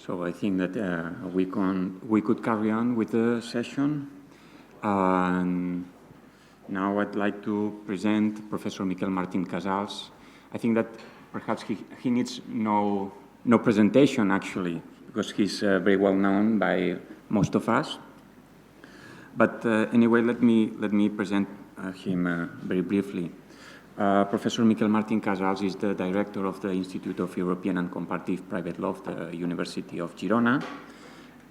So I think that we could carry on with the session. And now I'd like to present Professor Miquel Martín Casals. I think that perhaps he needs no presentation, actually, because he's very well known by most of us. But anyway, let me present him very briefly. Professor Miquel Martín Casals is the director of the Institute of European and Comparative Private Law of the University of Girona.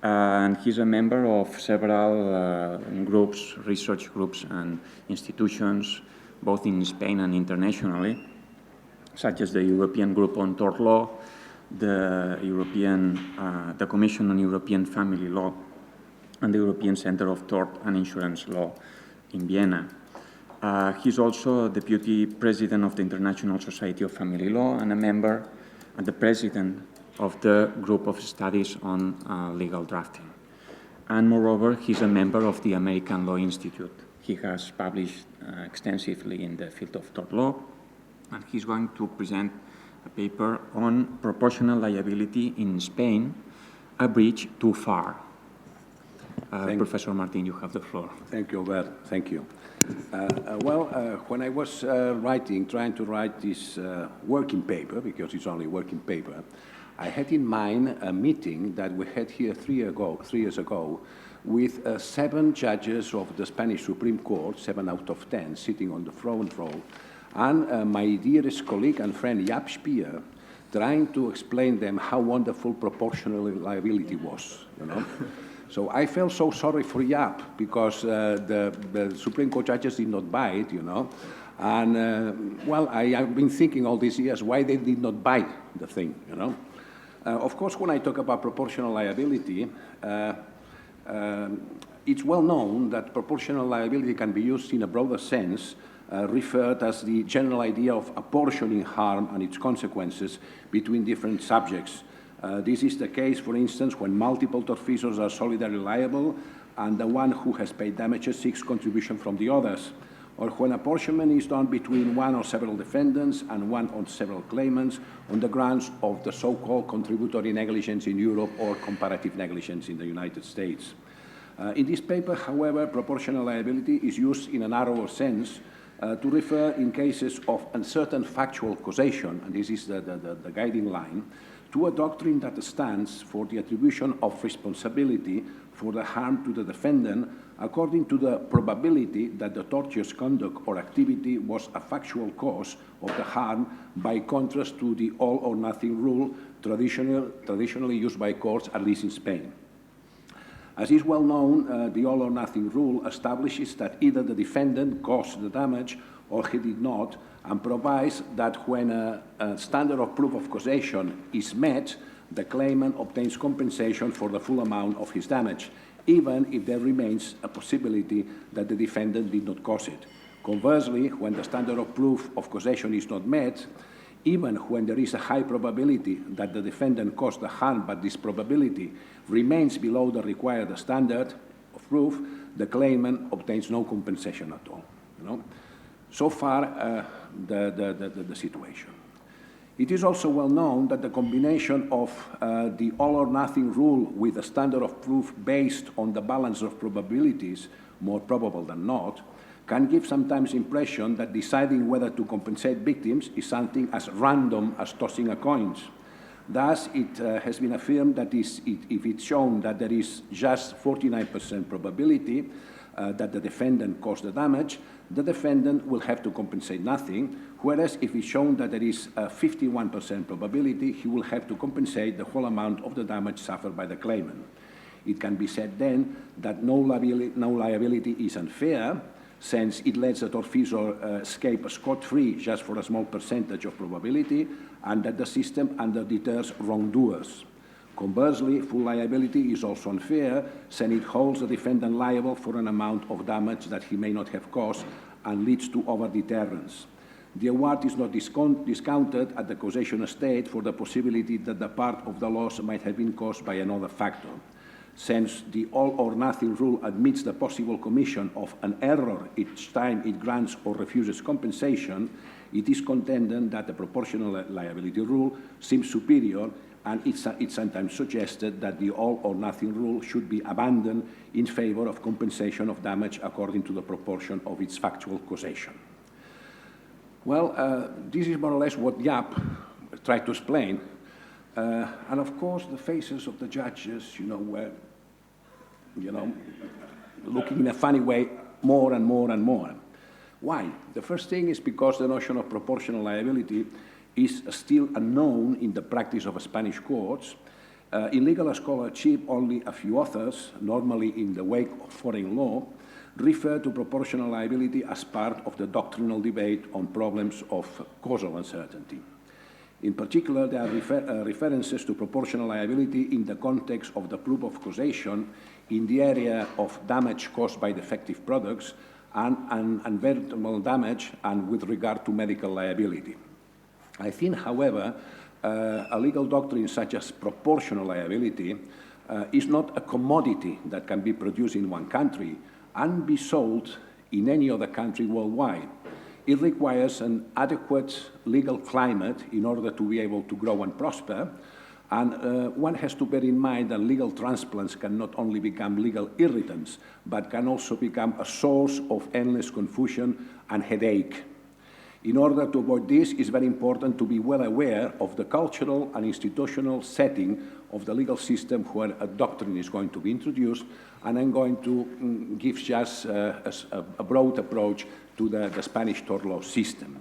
And he's a member of several groups, research groups and institutions, both in Spain and internationally, such as the European Group on Tort Law, the Commission on European Family Law, and the European Center of Tort and Insurance Law in Vienna. He's also Deputy President of the International Society of Family Law and a member and the President of the Group of Studies on Legal Drafting. And moreover, he's a member of the American Law Institute. He has published extensively in the field of tort law, and he's going to present a paper on proportional liability in Spain, a bridge too far. Professor Martin, you have the floor. Thank you, Albert. Thank you. When I was trying to write this working paper, because it's only a working paper, I had in mind a meeting that we had here 3 years ago, with 7 judges of the Spanish Supreme Court, 7 out of 10, sitting on the front row, and my dearest colleague and friend Jaap Spier, trying to explain them how wonderful proportional liability was, you know. So I felt so sorry for Jaap, because the Supreme Court judges did not buy it, you know. And, I have been thinking all these years why they did not buy the thing, you know. Of course, when I talk about proportional liability, it's well known that proportional liability can be used in a broader sense, referred as the general idea of apportioning harm and its consequences between different subjects. This is the case, for instance, when multiple tortfeasors are solidarily liable and the one who has paid damages seeks contribution from the others, or when apportionment is done between one or several defendants and one or several claimants on the grounds of the so-called contributory negligence in Europe or comparative negligence in the United States. In this paper, however, proportional liability is used in a narrower sense to refer in cases of uncertain factual causation, and this is the guiding line, to a doctrine that stands for the attribution of responsibility for the harm to the defendant according to the probability that the tortious conduct or activity was a factual cause of the harm, by contrast to the all or nothing rule traditionally used by courts, at least in Spain. As is well known, the all or nothing rule establishes that either the defendant caused the damage or he did not, and provides that when a standard of proof of causation is met, the claimant obtains compensation for the full amount of his damage, even if there remains a possibility that the defendant did not cause it. Conversely, when the standard of proof of causation is not met, even when there is a high probability that the defendant caused the harm, but this probability remains below the required standard of proof, the claimant obtains no compensation at all. You know? So far, the situation. It is also well known that the combination of the all or nothing rule with a standard of proof based on the balance of probabilities, more probable than not, can give sometimes impression that deciding whether to compensate victims is something as random as tossing a coin. Thus, it has been affirmed that if it's shown that there is just 49% probability that the defendant caused the damage, the defendant will have to compensate nothing, whereas if it's shown that there is a 51% probability, he will have to compensate the whole amount of the damage suffered by the claimant. It can be said then that no liability is unfair, since it lets the tortfeasor escape scot-free just for a small percentage of probability, and that the system under-deters wrongdoers. Conversely, full liability is also unfair, since it holds the defendant liable for an amount of damage that he may not have caused and leads to over-deterrence. The award is not discounted at the causation stage for the possibility that the part of the loss might have been caused by another factor. Since the all or nothing rule admits the possible commission of an error each time it grants or refuses compensation, it is contended that the proportional liability rule seems superior and it's sometimes suggested that the all or nothing rule should be abandoned in favor of compensation of damage according to the proportion of its factual causation. Well, this is more or less what Jaap tried to explain. And of course, the faces of the judges, were, looking in a funny way more and more and more. Why? The first thing is because the notion of proportional liability is still unknown in the practice of Spanish courts. In legal scholarship, only a few authors, normally in the wake of foreign law, refer to proportional liability as part of the doctrinal debate on problems of causal uncertainty. In particular, there are references to proportional liability in the context of the proof of causation in the area of damage caused by defective products and unavoidable damage and with regard to medical liability. I think, however, a legal doctrine such as proportional liability is not a commodity that can be produced in one country and be sold in any other country worldwide. It requires an adequate legal climate in order to be able to grow and prosper, and one has to bear in mind that legal transplants can not only become legal irritants, but can also become a source of endless confusion and headache. In order to avoid this, it's very important to be well aware of the cultural and institutional setting of the legal system where a doctrine is going to be introduced, and I'm going to give just a broad approach to the Spanish tort law system.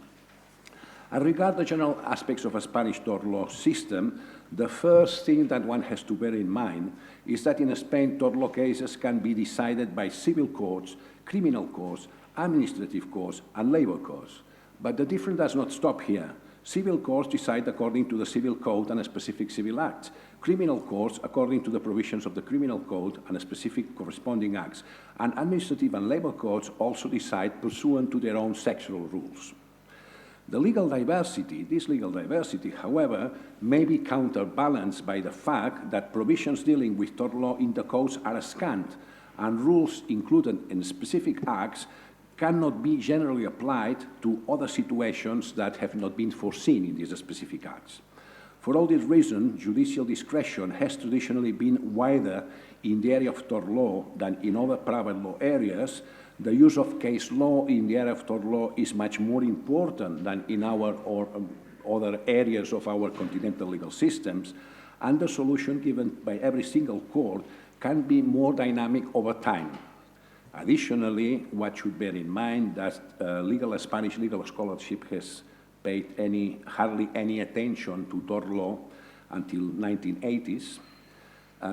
As regards the general aspects of a Spanish tort law system, the first thing that one has to bear in mind is that in Spain, tort law cases can be decided by civil courts, criminal courts, administrative courts, and labor courts. But the difference does not stop here. Civil courts decide according to the civil code and a specific civil act. Criminal courts according to the provisions of the criminal code and a specific corresponding acts. And administrative and labor courts also decide pursuant to their own sectoral rules. This legal diversity, however, may be counterbalanced by the fact that provisions dealing with tort law in the codes are scant, and rules included in specific acts cannot be generally applied to other situations that have not been foreseen in these specific acts. For all this reason, judicial discretion has traditionally been wider in the area of tort law than in other private law areas. The use of case law in the area of tort law is much more important than in our or other areas of our continental legal systems, and the solution given by every single court can be more dynamic over time. Additionally, one should bear in mind that Spanish legal scholarship has paid hardly any attention to tort law until 1980s.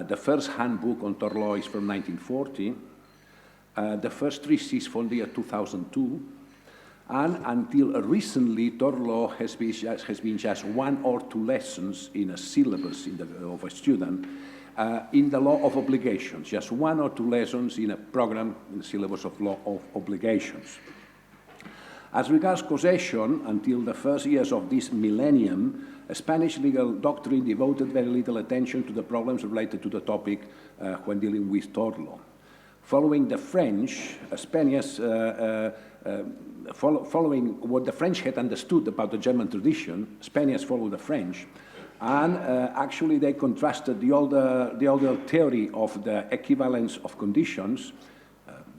The first handbook on tort law is from 1940. The first treatise from the year 2002. And until recently, tort law has been just one or two lessons in a syllabus of a student. In the law of obligations, just one or two lessons in a program in the syllabus of law of obligations. As regards causation, until the first years of this millennium, a Spanish legal doctrine devoted very little attention to the problems related to the topic when dealing with tort law. Following the French, following what the French had understood about the German tradition, Spaniards followed the French. And actually, they contrasted the older theory of the equivalence of conditions,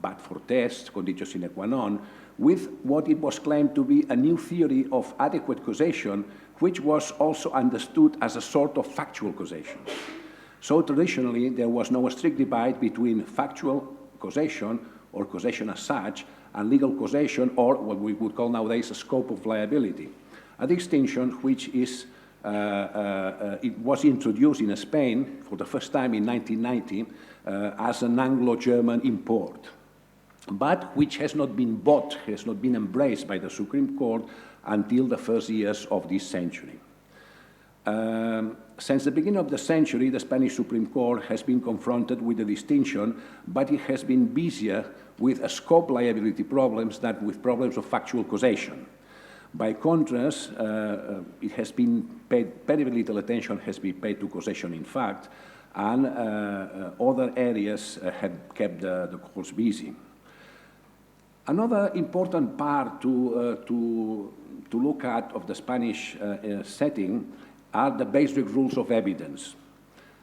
but for test, conditio sine qua non, with what it was claimed to be a new theory of adequate causation, which was also understood as a sort of factual causation. So traditionally, there was no strict divide between factual causation or causation as such and legal causation, or what we would call nowadays a scope of liability, a distinction which is it was introduced in Spain for the first time in 1990 as an Anglo-German import, but which has not been embraced by the Supreme Court until the first years of this century. Since the beginning of the century, the Spanish Supreme Court has been confronted with the distinction, but it has been busier with scope liability problems than with problems of factual causation. By contrast, it has been paid, very little attention has been paid to causation in fact, and other areas have kept the courts busy. Another important part to look at of the Spanish setting are the basic rules of evidence.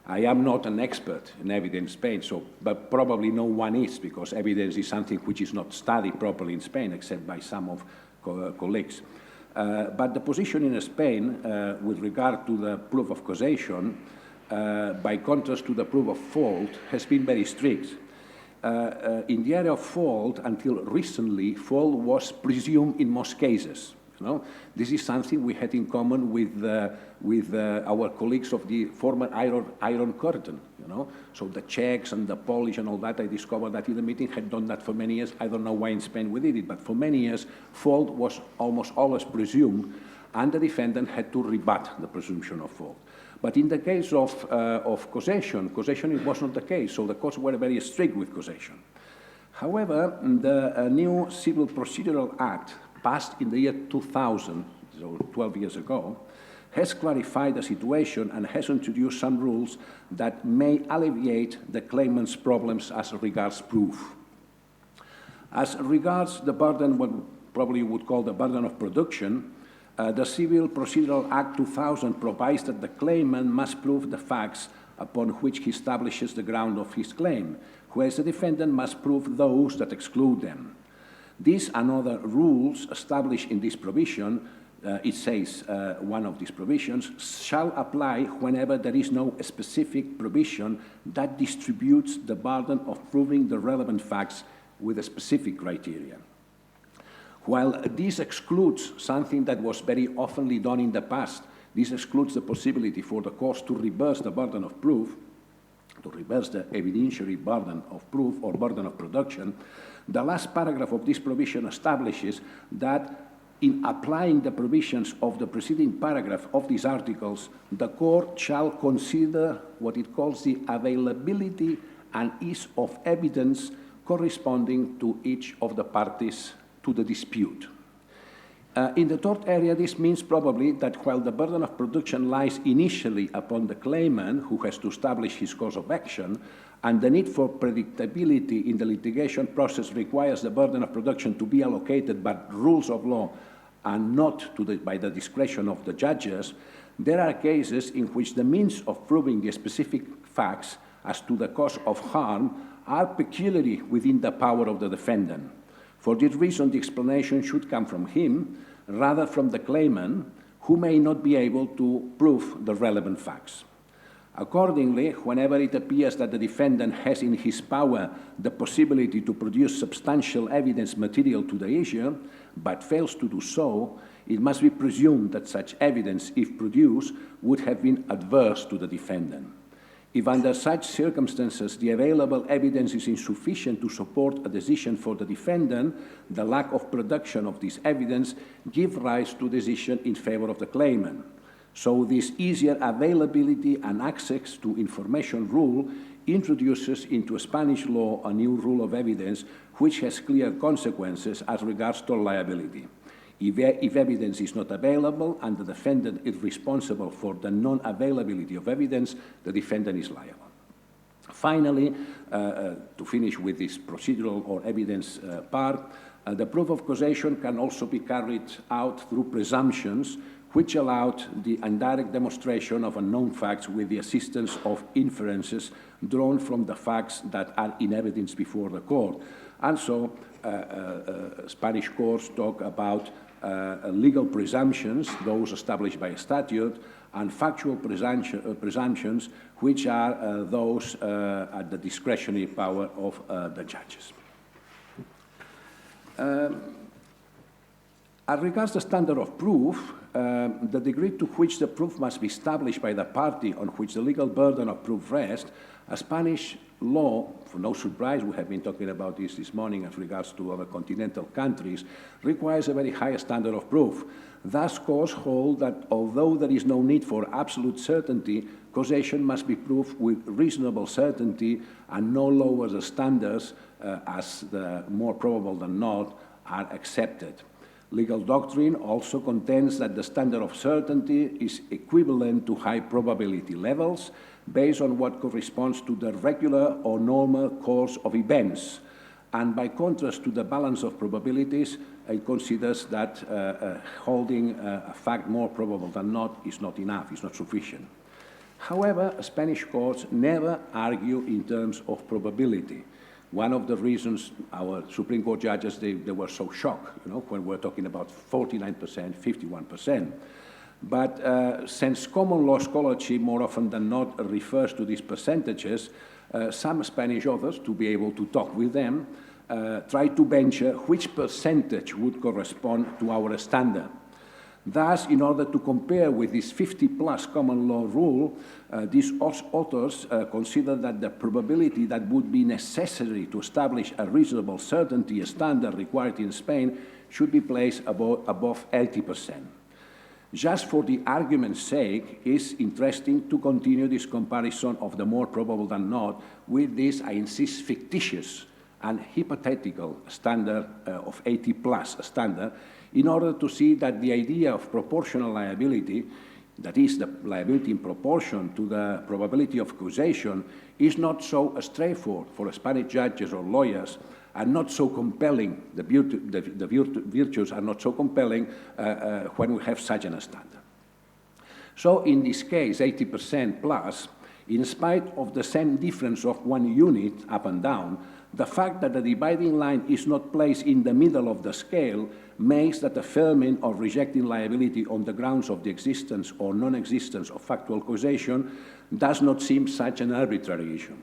I am not an expert in evidence in Spain, but probably no one is, because evidence is something which is not studied properly in Spain, except by some of colleagues. But the position in Spain with regard to the proof of causation, by contrast to the proof of fault, has been very strict. In the area of fault, until recently, fault was presumed in most cases. This is something we had in common with our colleagues of the former Iron Curtain. So the Czechs and the Polish and all that, I discovered that in the meeting had done that for many years. I don't know why in Spain we did it, but for many years, fault was almost always presumed, and the defendant had to rebut the presumption of fault. But in the case of causation, it was not the case, so the courts were very strict with causation. However, the new Civil Procedural Act, passed in the year 2000, so 12 years ago, has clarified the situation and has introduced some rules that may alleviate the claimant's problems as regards proof. As regards the burden, what probably would call the burden of production, the Civil Procedural Act 2000 provides that the claimant must prove the facts upon which he establishes the ground of his claim, whereas the defendant must prove those that exclude them. These and other rules established in this provision, it says one of these provisions, shall apply whenever there is no specific provision that distributes the burden of proving the relevant facts with a specific criteria. While this excludes something that was very oftenly done in the past, this excludes the possibility for the courts to reverse the burden of proof, to reverse the evidentiary burden of proof or burden of production. The last paragraph of this provision establishes that in applying the provisions of the preceding paragraph of these articles, the court shall consider what it calls the availability and ease of evidence corresponding to each of the parties to the dispute. In the tort area, this means probably that while the burden of production lies initially upon the claimant, who has to establish his cause of action, and the need for predictability in the litigation process requires the burden of production to be allocated by rules of law and not by the discretion of the judges, there are cases in which the means of proving the specific facts as to the cause of harm are peculiarly within the power of the defendant. For this reason, the explanation should come from him rather from the claimant, who may not be able to prove the relevant facts. Accordingly, whenever it appears that the defendant has in his power the possibility to produce substantial evidence material to the issue, but fails to do so, it must be presumed that such evidence, if produced, would have been adverse to the defendant. If under such circumstances the available evidence is insufficient to support a decision for the defendant, the lack of production of this evidence gives rise to decision in favor of the claimant. So this easier availability and access to information rule introduces into Spanish law a new rule of evidence which has clear consequences as regards to liability. If evidence is not available and the defendant is responsible for the non-availability of evidence, the defendant is liable. Finally, to finish with this procedural or evidence part, the proof of causation can also be carried out through presumptions which allowed the indirect demonstration of unknown facts with the assistance of inferences drawn from the facts that are in evidence before the court. And so Spanish courts talk about legal presumptions, those established by statute, and factual presumptions, which are those at the discretionary power of the judges. As regards the standard of proof, the degree to which the proof must be established by the party on which the legal burden of proof rests, a Spanish law, for no surprise, we have been talking about this morning as regards to other continental countries, requires a very high standard of proof. Thus, courts hold that although there is no need for absolute certainty, causation must be proved with reasonable certainty and no lower the standards as the more probable than not are accepted. Legal doctrine also contends that the standard of certainty is equivalent to high probability levels based on what corresponds to the regular or normal course of events. And by contrast to the balance of probabilities, it considers that holding a fact more probable than not is not enough, is not sufficient. However, Spanish courts never argue in terms of probability. One of the reasons our Supreme Court judges, they were so shocked, when we're talking about 49%, 51%. But since common law scholarship more often than not refers to these percentages, some Spanish authors, to be able to talk with them, try to venture which percentage would correspond to our standard. Thus, in order to compare with this 50-plus common law rule, these authors consider that the probability that would be necessary to establish a reasonable certainty standard required in Spain should be placed above 80%. Just for the argument's sake, it's interesting to continue this comparison of the more probable than not with this, I insist, fictitious and hypothetical standard of 80-plus standard, in order to see that the idea of proportional liability, that is, the liability in proportion to the probability of causation, is not so straightforward for Spanish judges or lawyers, and not so compelling, the virtues are not so compelling when we have such a standard. So in this case, 80% plus, in spite of the same difference of 1 unit up and down, the fact that the dividing line is not placed in the middle of the scale makes that affirming or rejecting liability on the grounds of the existence or non-existence of factual causation does not seem such an arbitrary issue.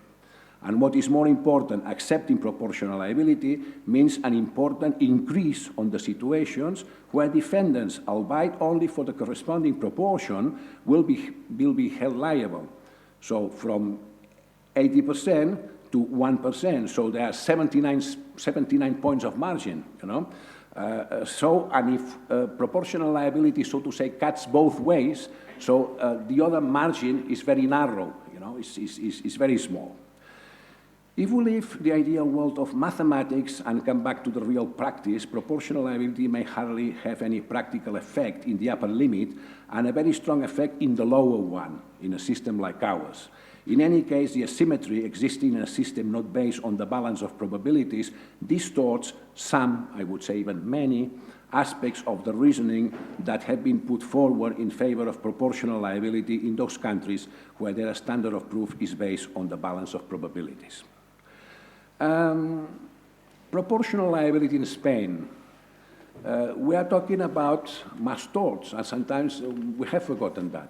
And what is more important, accepting proportional liability means an important increase on the situations where defendants, albeit only for the corresponding proportion, will be held liable. So from 80% to 1%, so there are 79 points of margin, and if proportional liability, so to say, cuts both ways, so the other margin is very narrow, it's very small. If we leave the ideal world of mathematics and come back to the real practice, proportional liability may hardly have any practical effect in the upper limit and a very strong effect in the lower one, in a system like ours. In any case, the asymmetry existing in a system not based on the balance of probabilities distorts some, I would say even many, aspects of the reasoning that have been put forward in favor of proportional liability in those countries where their standard of proof is based on the balance of probabilities. Proportional liability in Spain. We are talking about mass torts, and sometimes we have forgotten that.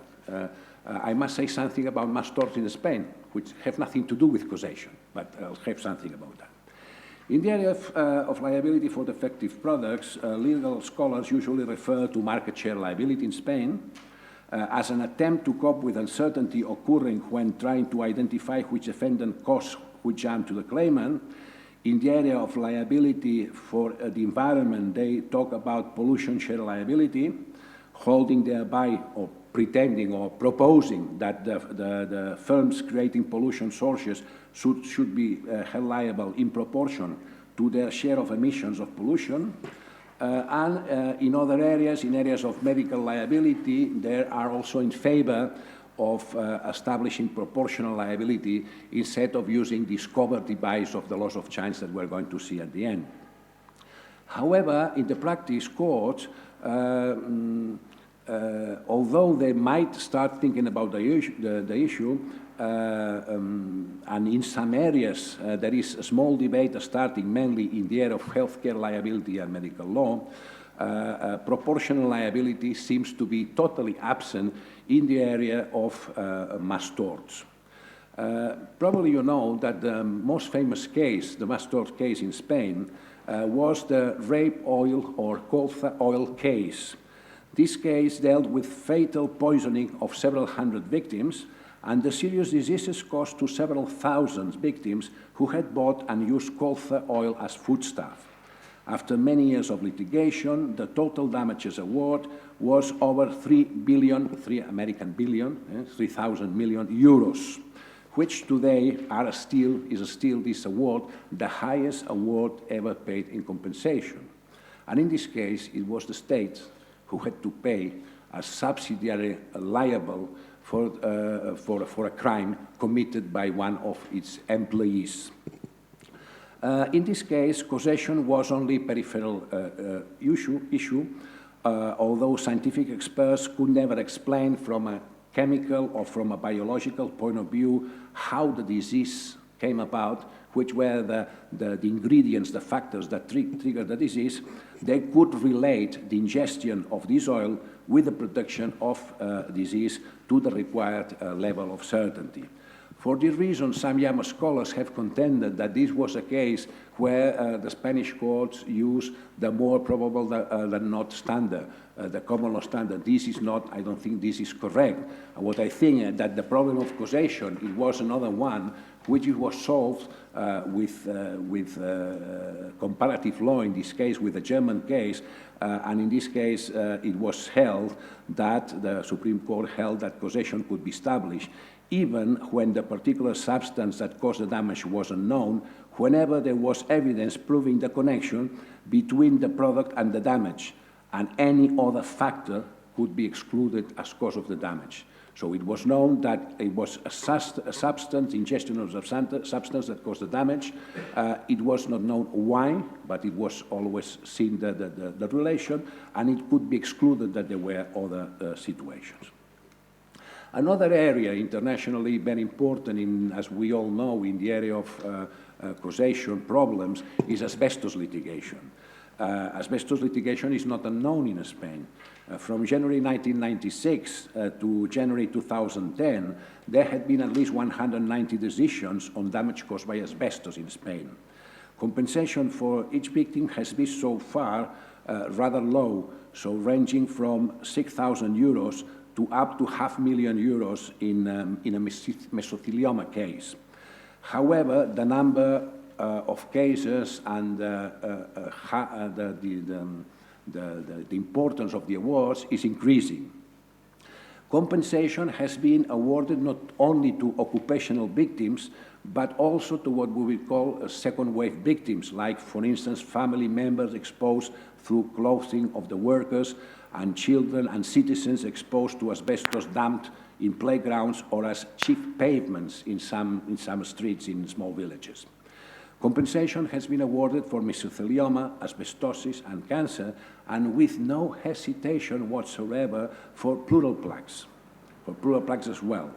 I must say something about mass torts in Spain, which have nothing to do with causation, but I'll have something about that. In the area of liability for defective products, legal scholars usually refer to market share liability in Spain as an attempt to cope with uncertainty occurring when trying to identify which defendant caused which harm to the claimant. In the area of liability for the environment, they talk about pollution share liability, holding thereby or pretending or proposing that the firms creating pollution sources should be held liable in proportion to their share of emissions of pollution. And in other areas, in areas of medical liability, they are also in favor of establishing proportional liability instead of using this cover device of the loss of chance that we're going to see at the end. However, in the practice, courts, although they might start thinking about the issue, and in some areas there is a small debate starting mainly in the area of healthcare liability and medical law, proportional liability seems to be totally absent in the area of mass torts. Probably you know that the most famous case, the mass tort case in Spain, was the rape oil or colza oil case. This case dealt with fatal poisoning of several hundred victims and the serious diseases caused to several thousand victims who had bought and used colza oil as foodstuff. After many years of litigation, the total damages award was over 3,000 million euros, which today is still this award, the highest award ever paid in compensation. And in this case, it was the state who had to pay a subsidiary liable for a crime committed by one of its employees. In this case, causation was only a peripheral issue, although scientific experts could never explain from a chemical or from a biological point of view how the disease came about, which were the ingredients, the factors that triggered the disease. They could relate the ingestion of this oil with the production of disease to the required level of certainty. For this reason, some young scholars have contended that this was a case where the Spanish courts used the more probable than not standard, the common law standard. This is not, I don't think this is correct. What I think that the problem of causation, it was another one which was solved with comparative law, in this case with the German case, and in this case it was held that the Supreme Court held that causation could be established even when the particular substance that caused the damage was unknown, whenever there was evidence proving the connection between the product and the damage, and any other factor could be excluded as cause of the damage. So it was known that it was a substance, ingestion of a substance that caused the damage. It was not known why, but it was always seen the relation, and it could be excluded that there were other situations. Another area internationally very important, as we all know, in the area of causation problems is asbestos litigation. Asbestos litigation is not unknown in Spain. From January 1996 to January 2010, there had been at least 190 decisions on damage caused by asbestos in Spain. Compensation for each victim has been so far rather low, so ranging from 6,000 euros to up to €500,000 in a mesothelioma case. However, the number of cases and the importance of the awards is increasing. Compensation has been awarded not only to occupational victims, but also to what we will call second-wave victims, like, for instance, family members exposed through clothing of the workers, and children and citizens exposed to asbestos dumped in playgrounds or as chief pavements in some streets in small villages. Compensation has been awarded for mesothelioma, asbestosis, and cancer, and with no hesitation whatsoever for pleural plaques as well.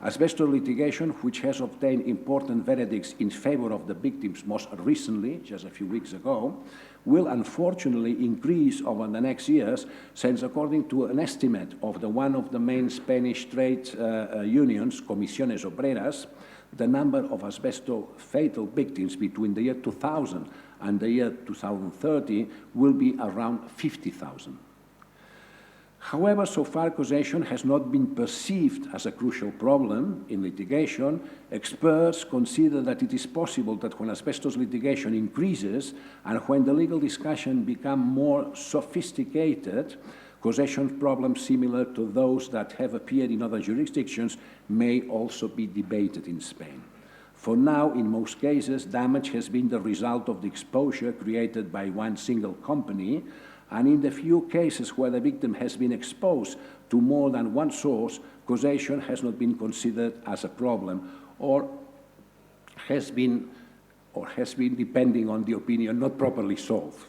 Asbestos litigation, which has obtained important verdicts in favor of the victims most recently, just a few weeks ago, will unfortunately increase over the next years, since according to an estimate of one of the main Spanish trade unions, Comisiones Obreras, the number of asbestos fatal victims between the year 2000 and the year 2030 will be around 50,000. However, so far causation has not been perceived as a crucial problem in litigation. Experts consider that it is possible that when asbestos litigation increases and when the legal discussion becomes more sophisticated, causation problems similar to those that have appeared in other jurisdictions may also be debated in Spain. For now, in most cases, damage has been the result of the exposure created by one single company, and in the few cases where the victim has been exposed to more than one source, causation has not been considered as a problem, or has been, depending on the opinion, not properly solved.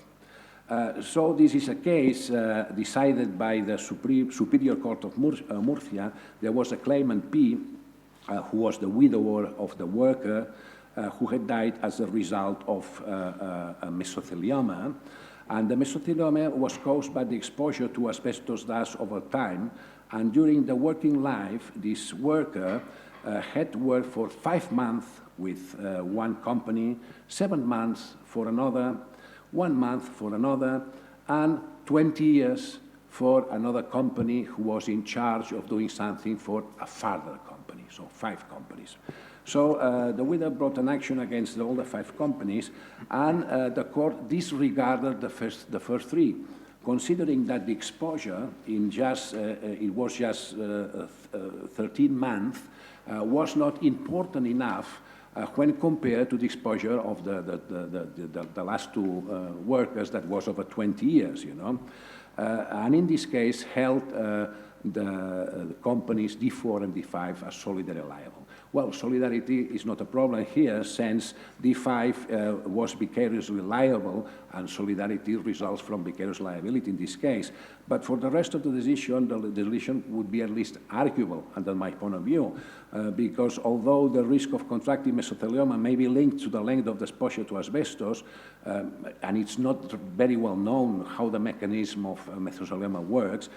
So this is a case decided by the Superior Court of Murcia. There was a claimant P, who was the widower of the worker, who had died as a result of a mesothelioma. And the mesothelioma was caused by the exposure to asbestos dust over time. And during the working life, this worker had worked for 5 months with one company, 7 months for another, 1 month for another, and 20 years for another company who was in charge of doing something for a further company, so 5 companies. So the widow brought an action against all the 5 companies, and the court disregarded the first 3, considering that the exposure in it was just 13 months, was not important enough when compared to the exposure of the last 2 workers that was over 20 years, you know. And in this case held the companies D4 and D5 as solidly liable. Well, solidarity is not a problem here since D5 was vicariously liable and solidarity results from vicarious liability in this case. But for the rest of the decision would be at least arguable under my point of view, because although the risk of contracting mesothelioma may be linked to the length of the exposure to asbestos, and it's not very well known how the mechanism of mesothelioma works,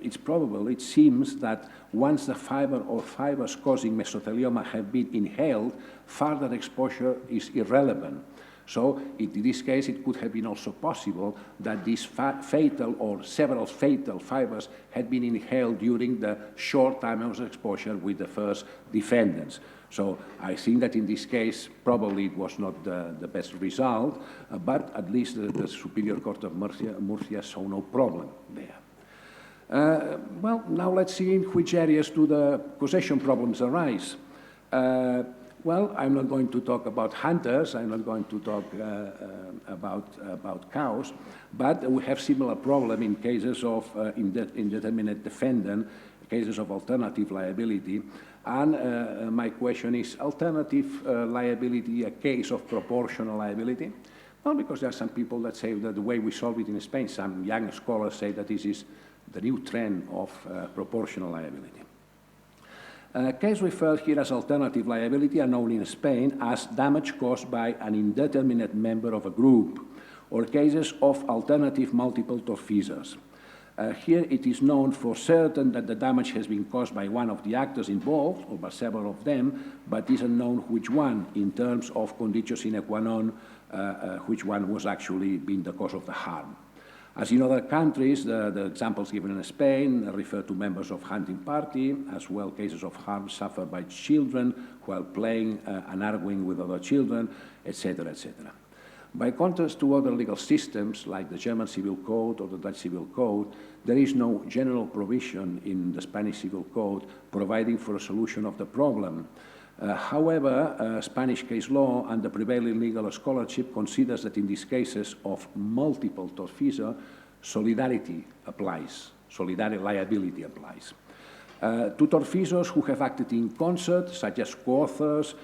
it seems that once the fiber or fibers causing mesothelioma have been inhaled, further exposure is irrelevant. So in this case, it could have been also possible that these fatal or several fatal fibers had been inhaled during the short time of exposure with the first defendants. So I think that in this case, probably it was not the best result, but at least the Superior Court of Murcia saw no problem there. Well, now let's see in which areas do the causation problems arise. Well, I'm not going to talk about hunters, I'm not going to talk about cows, but we have similar problem in cases of indeterminate defendant, cases of alternative liability. And my question is, alternative liability a case of proportional liability? Well, because there are some people that say that the way we solve it in Spain, some young scholars say that this is the new trend of proportional liability. Case referred here as alternative liability are known in Spain as damage caused by an indeterminate member of a group, or cases of alternative multiple tortfeasors. Here it is known for certain that the damage has been caused by one of the actors involved, or by several of them, but is unknown which one, in terms of conditio sine qua non, which one was actually being the cause of the harm. As in other countries, the examples given in Spain refer to members of hunting party, as well cases of harm suffered by children while playing and arguing with other children, etc., etc. By contrast to other legal systems, like the German Civil Code or the Dutch Civil Code, there is no general provision in the Spanish Civil Code providing for a solution of the problem. However, Spanish case law and the prevailing legal scholarship considers that in these cases of multiple tortfeasor, solidarity applies, solidarity liability applies. To tortfeasors who have acted in concert, such as co-authors,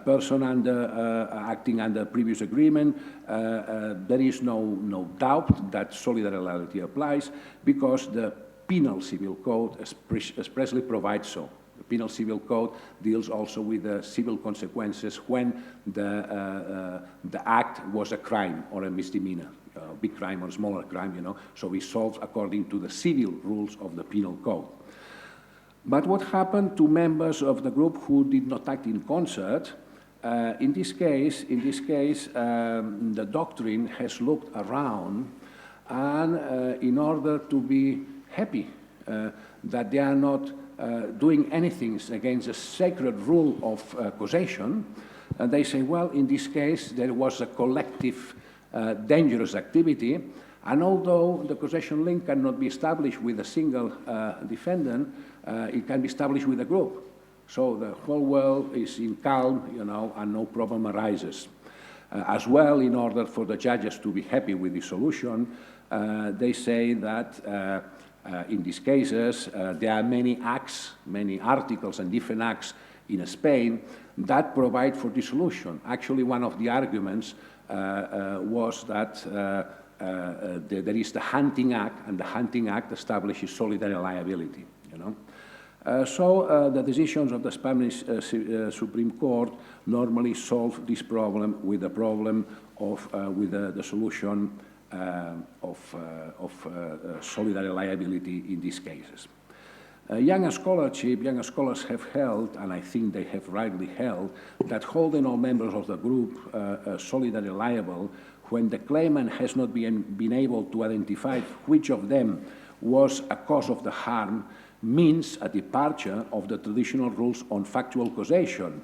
person acting under previous agreement, there is no doubt that solidarity liability applies because the Penal Civil Code expressly provides so. The Penal Civil Code deals also with the civil consequences when the act was a crime or a misdemeanor, a big crime or a smaller crime, you know, so it solves according to the civil rules of the Penal Code. But what happened to members of the group who did not act in concert? In this case, the doctrine has looked around and in order to be happy that they are not doing anything against the sacred rule of causation, they say, well, in this case, there was a collective dangerous activity, and although the causation link cannot be established with a single defendant, it can be established with a group. So the whole world is in calm, you know, and no problem arises. As well, in order for the judges to be happy with the solution, they say that in these cases, there are many acts, many articles and different acts in Spain that provide for dissolution. Actually, one of the arguments was that there is the Hunting Act, and the Hunting Act establishes solidarity liability, you know. So the decisions of the Spanish Supreme Court normally solve this problem with the problem of the solution of solidarity liability in these cases. Young scholars have held, and I think they have rightly held, that holding all members of the group solidarity liable when the claimant has not been able to identify which of them was a cause of the harm means a departure of the traditional rules on factual causation.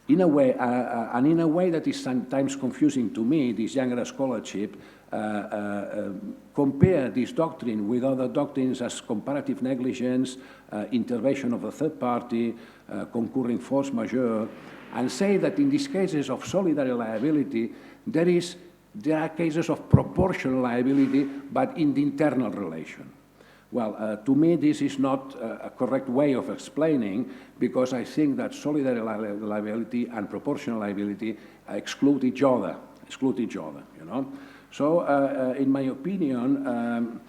In a way, and in a way that is sometimes confusing to me, this younger scholarship compare this doctrine with other doctrines as comparative negligence, intervention of a third party, concurring force majeure, and say that in these cases of solidarity liability, there are cases of proportional liability, but in the internal relation. Well, to me, this is not a correct way of explaining, because I think that solidary liability and proportional liability exclude each other, you know. So, in my opinion,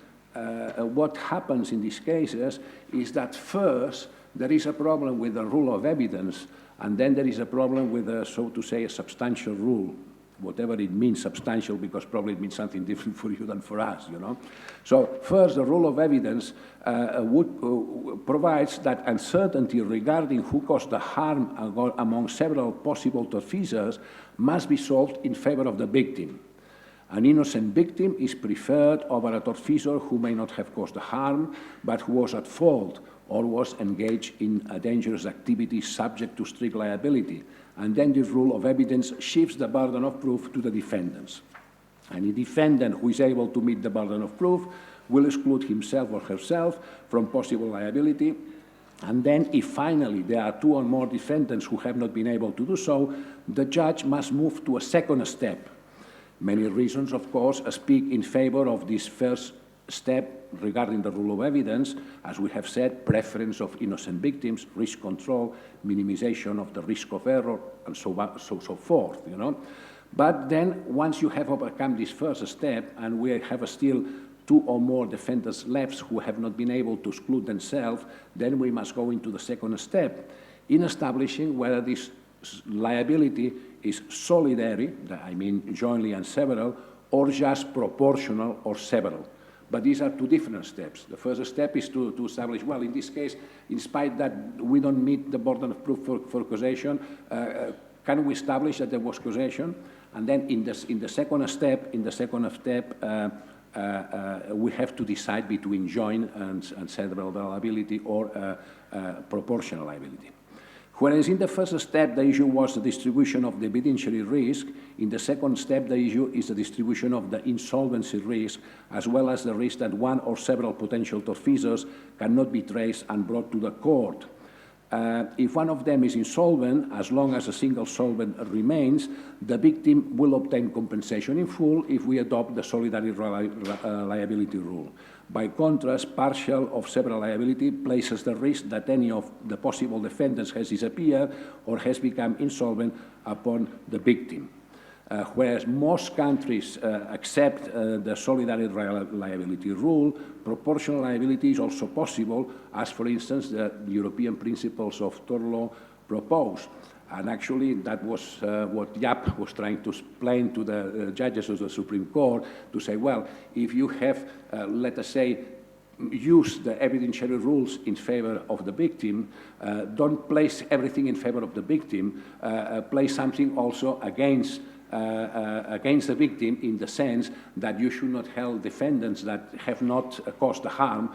what happens in these cases is that first, there is a problem with the rule of evidence, and then there is a problem with, so to say, a substantial rule, whatever it means, substantial, because probably it means something different for you than for us, you know. So first, the rule of evidence provides that uncertainty regarding who caused the harm among several possible tortfeasors must be solved in favor of the victim. An innocent victim is preferred over a tortfeasor who may not have caused the harm, but who was at fault or was engaged in a dangerous activity subject to strict liability. And then this rule of evidence shifts the burden of proof to the defendants. Any defendant who is able to meet the burden of proof will exclude himself or herself from possible liability. And then, if finally there are two or more defendants who have not been able to do so, the judge must move to a second step. Many reasons, of course, speak in favor of this first step regarding the rule of evidence, as we have said, preference of innocent victims, risk control, minimization of the risk of error, and so forth, you know. But then, once you have overcome this first step, and we have still two or more defendants left who have not been able to exclude themselves, then we must go into the second step in establishing whether this liability is solidary, I mean jointly and several, or just proportional or several. But these are two different steps. The first step is to establish, well, in this case, in spite that we don't meet the burden of proof for causation, can we establish that there was causation? And then in the second step, we have to decide between joint and several liability or proportional liability. Whereas in the first step, the issue was the distribution of the evidentiary risk. In the second step, the issue is the distribution of the insolvency risk, as well as the risk that one or several potential tortfeasors cannot be traced and brought to the court. If one of them is insolvent, as long as a single solvent remains, the victim will obtain compensation in full if we adopt the solidary liability rule. By contrast, partial or several liability places the risk that any of the possible defendants has disappeared or has become insolvent upon the victim. Whereas most countries accept the solidary liability rule, proportional liability is also possible, as for instance the European principles of tort law propose. And actually that was what Jaap was trying to explain to the judges of the Supreme Court, to say, well, if you have, let us say, used the evidentiary rules in favor of the victim, don't place everything in favor of the victim, place something also against the victim, in the sense that you should not hold defendants that have not caused the harm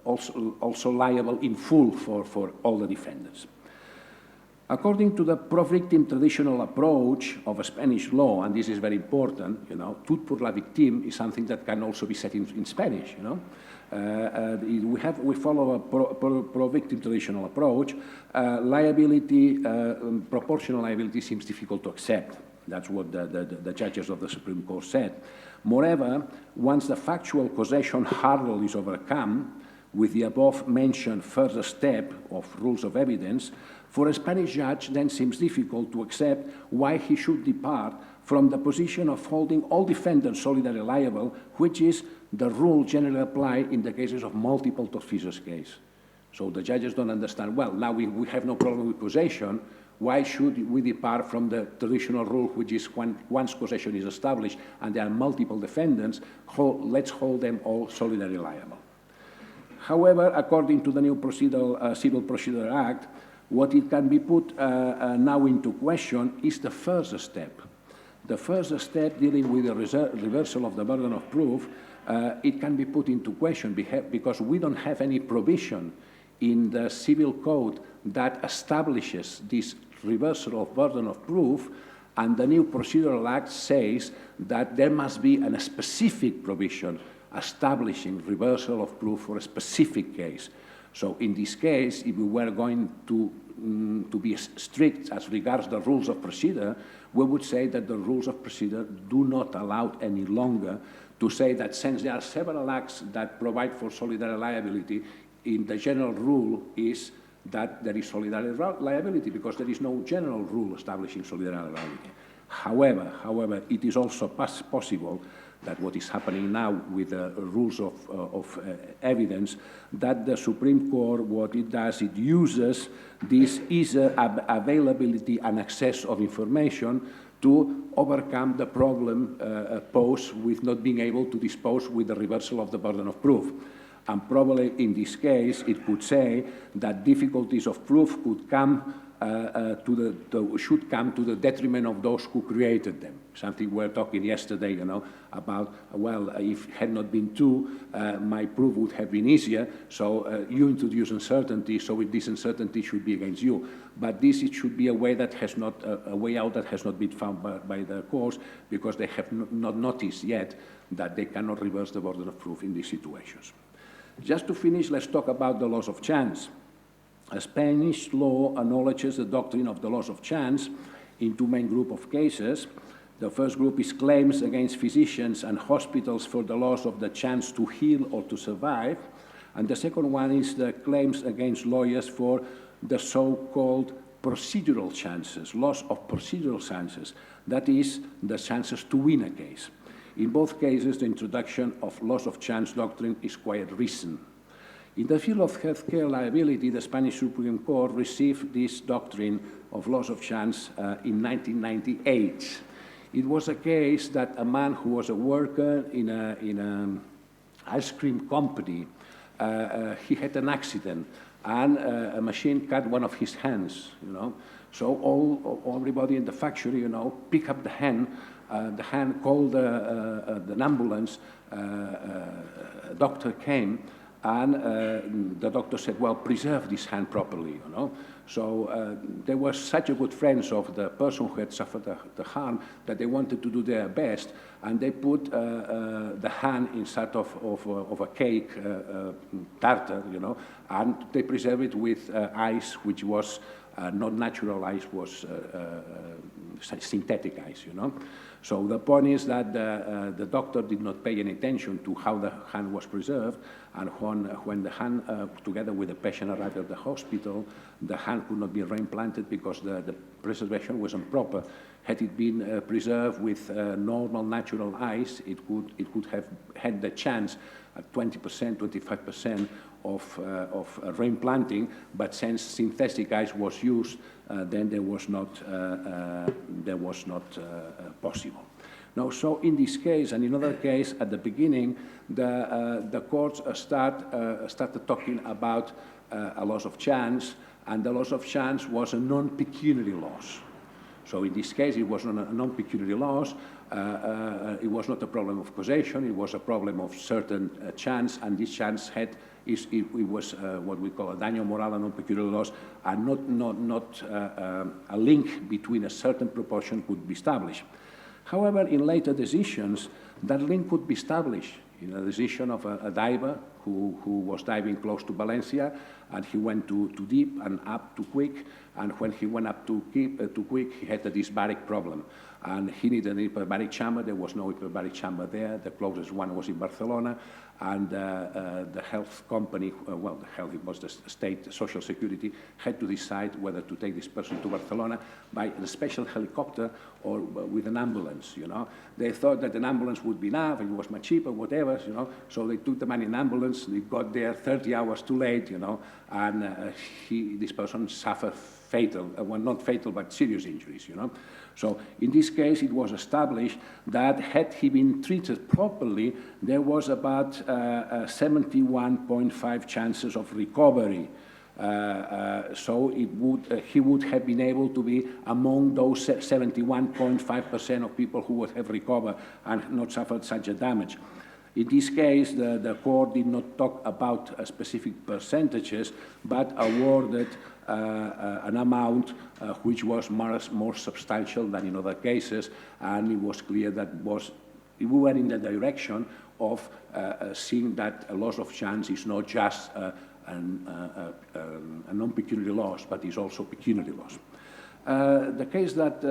also liable in full for all the defendants. According to the pro-victim traditional approach of Spanish law, and this is very important, you know, tout pour la victime is something that can also be said in Spanish, you know. We follow a pro-victim traditional approach. Liability, proportional liability seems difficult to accept. That's what the judges of the Supreme Court said. Moreover, once the factual causation hurdle is overcome, with the above-mentioned further step of rules of evidence, for a Spanish judge then seems difficult to accept why he should depart from the position of holding all defendants solidarily liable, which is the rule generally applied in the cases of multiple tortfeasors case. So the judges don't understand, well, now we have no problem with causation, why should we depart from the traditional rule, which is once causation is established and there are multiple defendants, let's hold them all solidarily liable. However, according to the new Civil Procedure Act, what it can be put now into question is the first step. The first step, dealing with the reversal of the burden of proof, it can be put into question because we don't have any provision in the Civil Code that establishes this reversal of burden of proof, and the new Procedural Act says that there must be a specific provision establishing reversal of proof for a specific case. So in this case, if we were going to be strict as regards the rules of procedure, we would say that the rules of procedure do not allow any longer to say that since there are several acts that provide for solidary liability, in the general rule is that there is solidary liability because there is no general rule establishing solidary liability. However, it is also possible that what is happening now with the rules of evidence, that the Supreme Court, what it does, it uses this easy availability and access of information to overcome the problem posed with not being able to dispose with the reversal of the burden of proof. And probably in this case, it could say that difficulties of proof could come should come to the detriment of those who created them. Something we were talking yesterday, about, well, if it had not been true, my proof would have been easier, so you introduce uncertainty, so this uncertainty should be against you. But this it should be a way that has not, a way out that has not been found by the courts, because they have not noticed yet that they cannot reverse the burden of proof in these situations. Just to finish, let's talk about the loss of chance. Spanish law acknowledges the doctrine of the loss of chance in two main groups of cases. The first group is claims against physicians and hospitals for the loss of the chance to heal or to survive. And the second one is the claims against lawyers for the so-called procedural chances, loss of procedural chances, that is, the chances to win a case. In both cases, the introduction of loss of chance doctrine is quite recent. In the field of healthcare liability, the Spanish Supreme Court received this doctrine of loss of chance in 1998. It was a case that a man who was a worker in an ice cream company, he had an accident, and a machine cut one of his hands, So everybody in the factory, pick up the hand, called an ambulance, a doctor came, and the doctor said, well, preserve this hand properly, So they were such a good friends of the person who had suffered the harm that they wanted to do their best, and they put the hand inside of a cake, tartar, and they preserved it with ice, which was not natural ice, was synthetic ice, So the point is that the doctor did not pay any attention to how the hand was preserved, and when the hand, together with the patient, arrived at the hospital, the hand could not be reimplanted because the preservation was improper. Had it been preserved with normal, natural ice, it could have had the chance at 20%, 25% of reimplanting, but since synthetic ice was used, then there was not possible. Now, so in this case and in other case, at the beginning, the courts started talking about a loss of chance, and the loss of chance was a non-pecuniary loss. So in this case, it was not a non-pecuniary loss. It was not a problem of causation. It was a problem of certain chance, and this chance it was what we call a daño moral and non-pecuniary loss, and not a link between a certain proportion could be established. However, in later decisions, that link could be established. In a decision of a diver who was diving close to Valencia, and he went too deep and up too quick, and when he went up too quick, he had a dysbaric problem. And he needed an hyperbaric chamber. There was no hyperbaric chamber there. The closest one was in Barcelona, and the health company, it was the state social security, had to decide whether to take this person to Barcelona by a special helicopter or with an ambulance, They thought that an ambulance would be enough, it was much cheaper, whatever, So they took the man in ambulance, they got there 30 hours too late, and this person suffered fatal, well, not fatal, but serious injuries, So in this case, it was established that had he been treated properly, there was about 71.5 chances of recovery. So he would have been able to be among those 71.5% of people who would have recovered and not suffered such a damage. In this case, the court did not talk about specific percentages, but awarded an amount which was more substantial than in other cases, and it was clear that we were in the direction of seeing that a loss of chance is not just a non-pecuniary loss, but is also pecuniary loss. The case that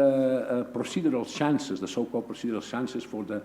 procedural chances, the so-called procedural chances for the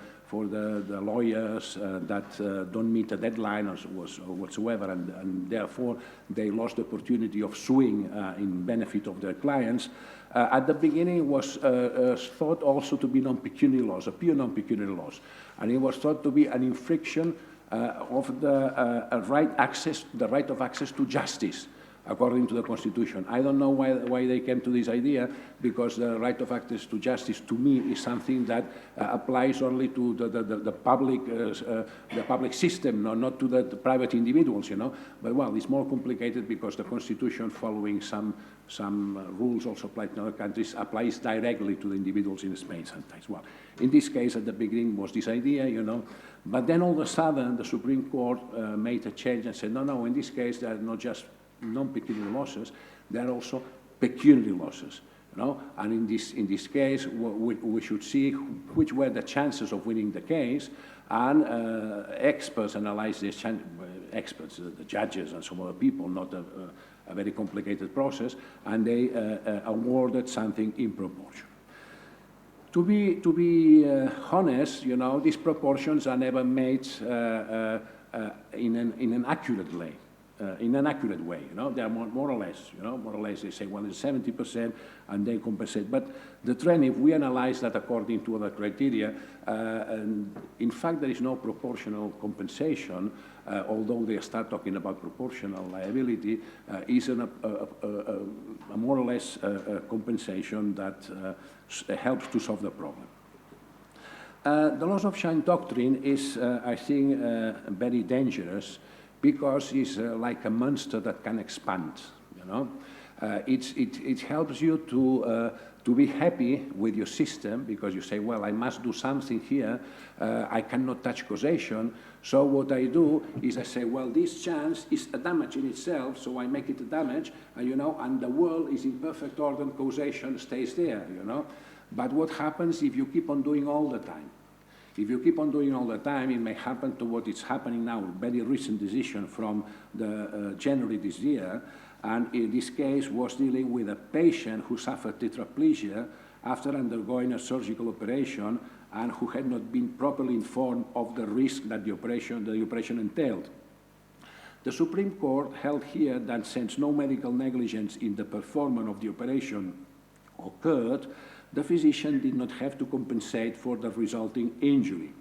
lawyers that don't meet a deadline or whatsoever, and therefore they lost the opportunity of suing in benefit of their clients, at the beginning was thought also to be non-pecuniary laws, a pure non-pecuniary laws. And it was thought to be an infraction of the right of access to justice, according to the Constitution. I don't know why they came to this idea, because the right of access to justice, to me, is something that applies only to the public system, not to the private individuals, you know. But, well, it's more complicated because the Constitution, following some rules also applied in other countries, applies directly to the individuals in Spain sometimes. Well, in this case, at the beginning was this idea, you know, but then all of a sudden the Supreme Court made a change and said, no, in this case, there are not just non-pecuniary losses, there are also pecuniary losses. You know? And in this case, we should see which were the chances of winning the case, and experts analyze these chances, experts, the judges and some other people, not a very complicated process, and they awarded something in proportion. To be honest, you know, these proportions are never made in an accurate way. You know, they are more or less, you know, more or less they say, well, it's 70% and they compensate. But the trend, if we analyze that according to other criteria, in fact, there is no proportional compensation, although they start talking about proportional liability, is a more or less compensation that helps to solve the problem. The loss of shine doctrine is, I think, very dangerous, because it's like a monster that can expand, you know. It helps you to be happy with your system, because you say, well, I must do something here, I cannot touch causation, so what I do is I say, well, this chance is a damage in itself, so I make it a damage, you know, and the world is in perfect order and causation stays there, you know. But what happens if you keep on doing all the time? If you keep on doing all the time, it may happen to what is happening now, a very recent decision from the January this year, and in this case was dealing with a patient who suffered tetraplegia after undergoing a surgical operation and who had not been properly informed of the risk that the operation entailed. The Supreme Court held here that since no medical negligence in the performance of the operation occurred, the physician did not have to compensate for the resulting injury.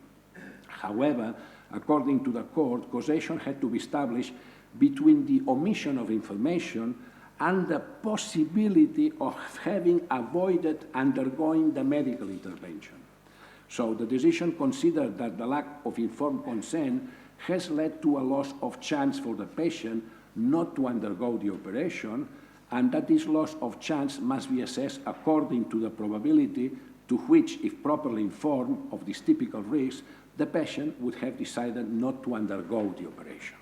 However, according to the court, causation had to be established between the omission of information and the possibility of having avoided undergoing the medical intervention. So the decision considered that the lack of informed consent has led to a loss of chance for the patient not to undergo the operation, and that this loss of chance must be assessed according to the probability to which, if properly informed of this typical risk, the patient would have decided not to undergo the operation.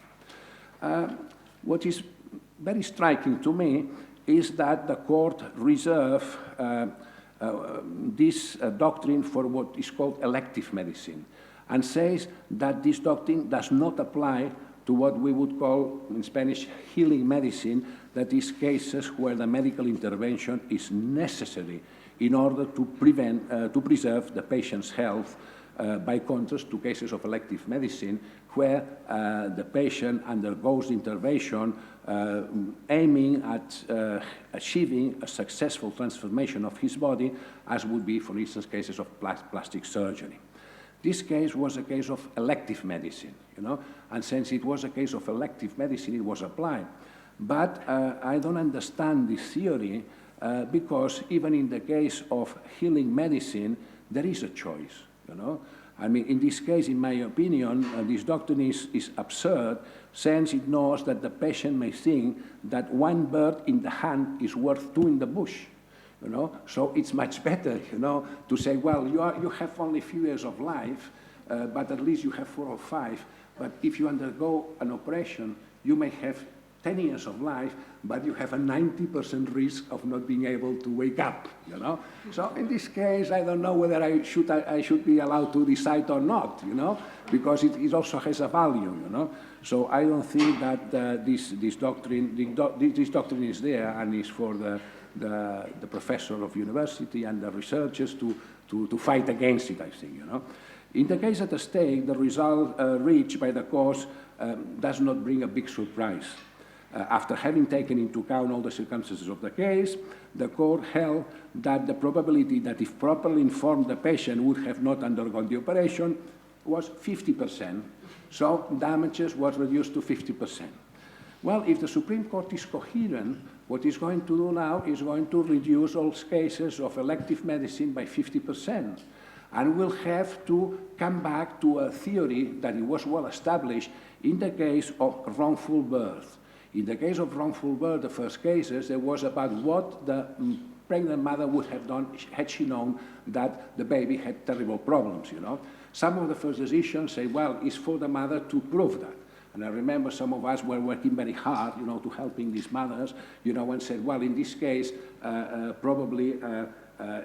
What is very striking to me is that the court reserved this doctrine for what is called elective medicine, and says that this doctrine does not apply to what we would call in Spanish healing medicine, that is cases where the medical intervention is necessary in order to preserve the patient's health, by contrast to cases of elective medicine where the patient undergoes intervention aiming at achieving a successful transformation of his body, as would be, for instance, cases of plastic surgery. This case was a case of elective medicine, you know, and since it was a case of elective medicine, it was applied. But I don't understand this theory because even in the case of healing medicine, there is a choice, you know. I mean, in this case, in my opinion, this doctrine is absurd, since it knows that the patient may think that one bird in the hand is worth two in the bush. You know? So it's much better, you know, to say, well, you have only a few years of life, but at least you have 4 or 5. But if you undergo an operation, you may have 10 years of life, but you have a 90% risk of not being able to wake up, you know. So in this case, I don't know whether I should be allowed to decide or not, you know, because it also has a value, you know. So I don't think that this doctrine is there and is for the professor of university and the researchers to fight against it, I think, you know. In the case at stake, the result reached by the court does not bring a big surprise. After having taken into account all the circumstances of the case, the court held that the probability that if properly informed the patient would have not undergone the operation was 50%. So damages was reduced to 50%. Well, if the Supreme Court is coherent, what it's going to do now is going to reduce all cases of elective medicine by 50%. And we'll have to come back to a theory that it was well established in the case of wrongful birth. In the case of wrongful birth, the first cases, it was about what the pregnant mother would have done had she known that the baby had terrible problems, you know. Some of the first decisions say, well, it's for the mother to prove that. And I remember some of us were working very hard, you know, to helping these mothers, you know, and said, well, in this case, probably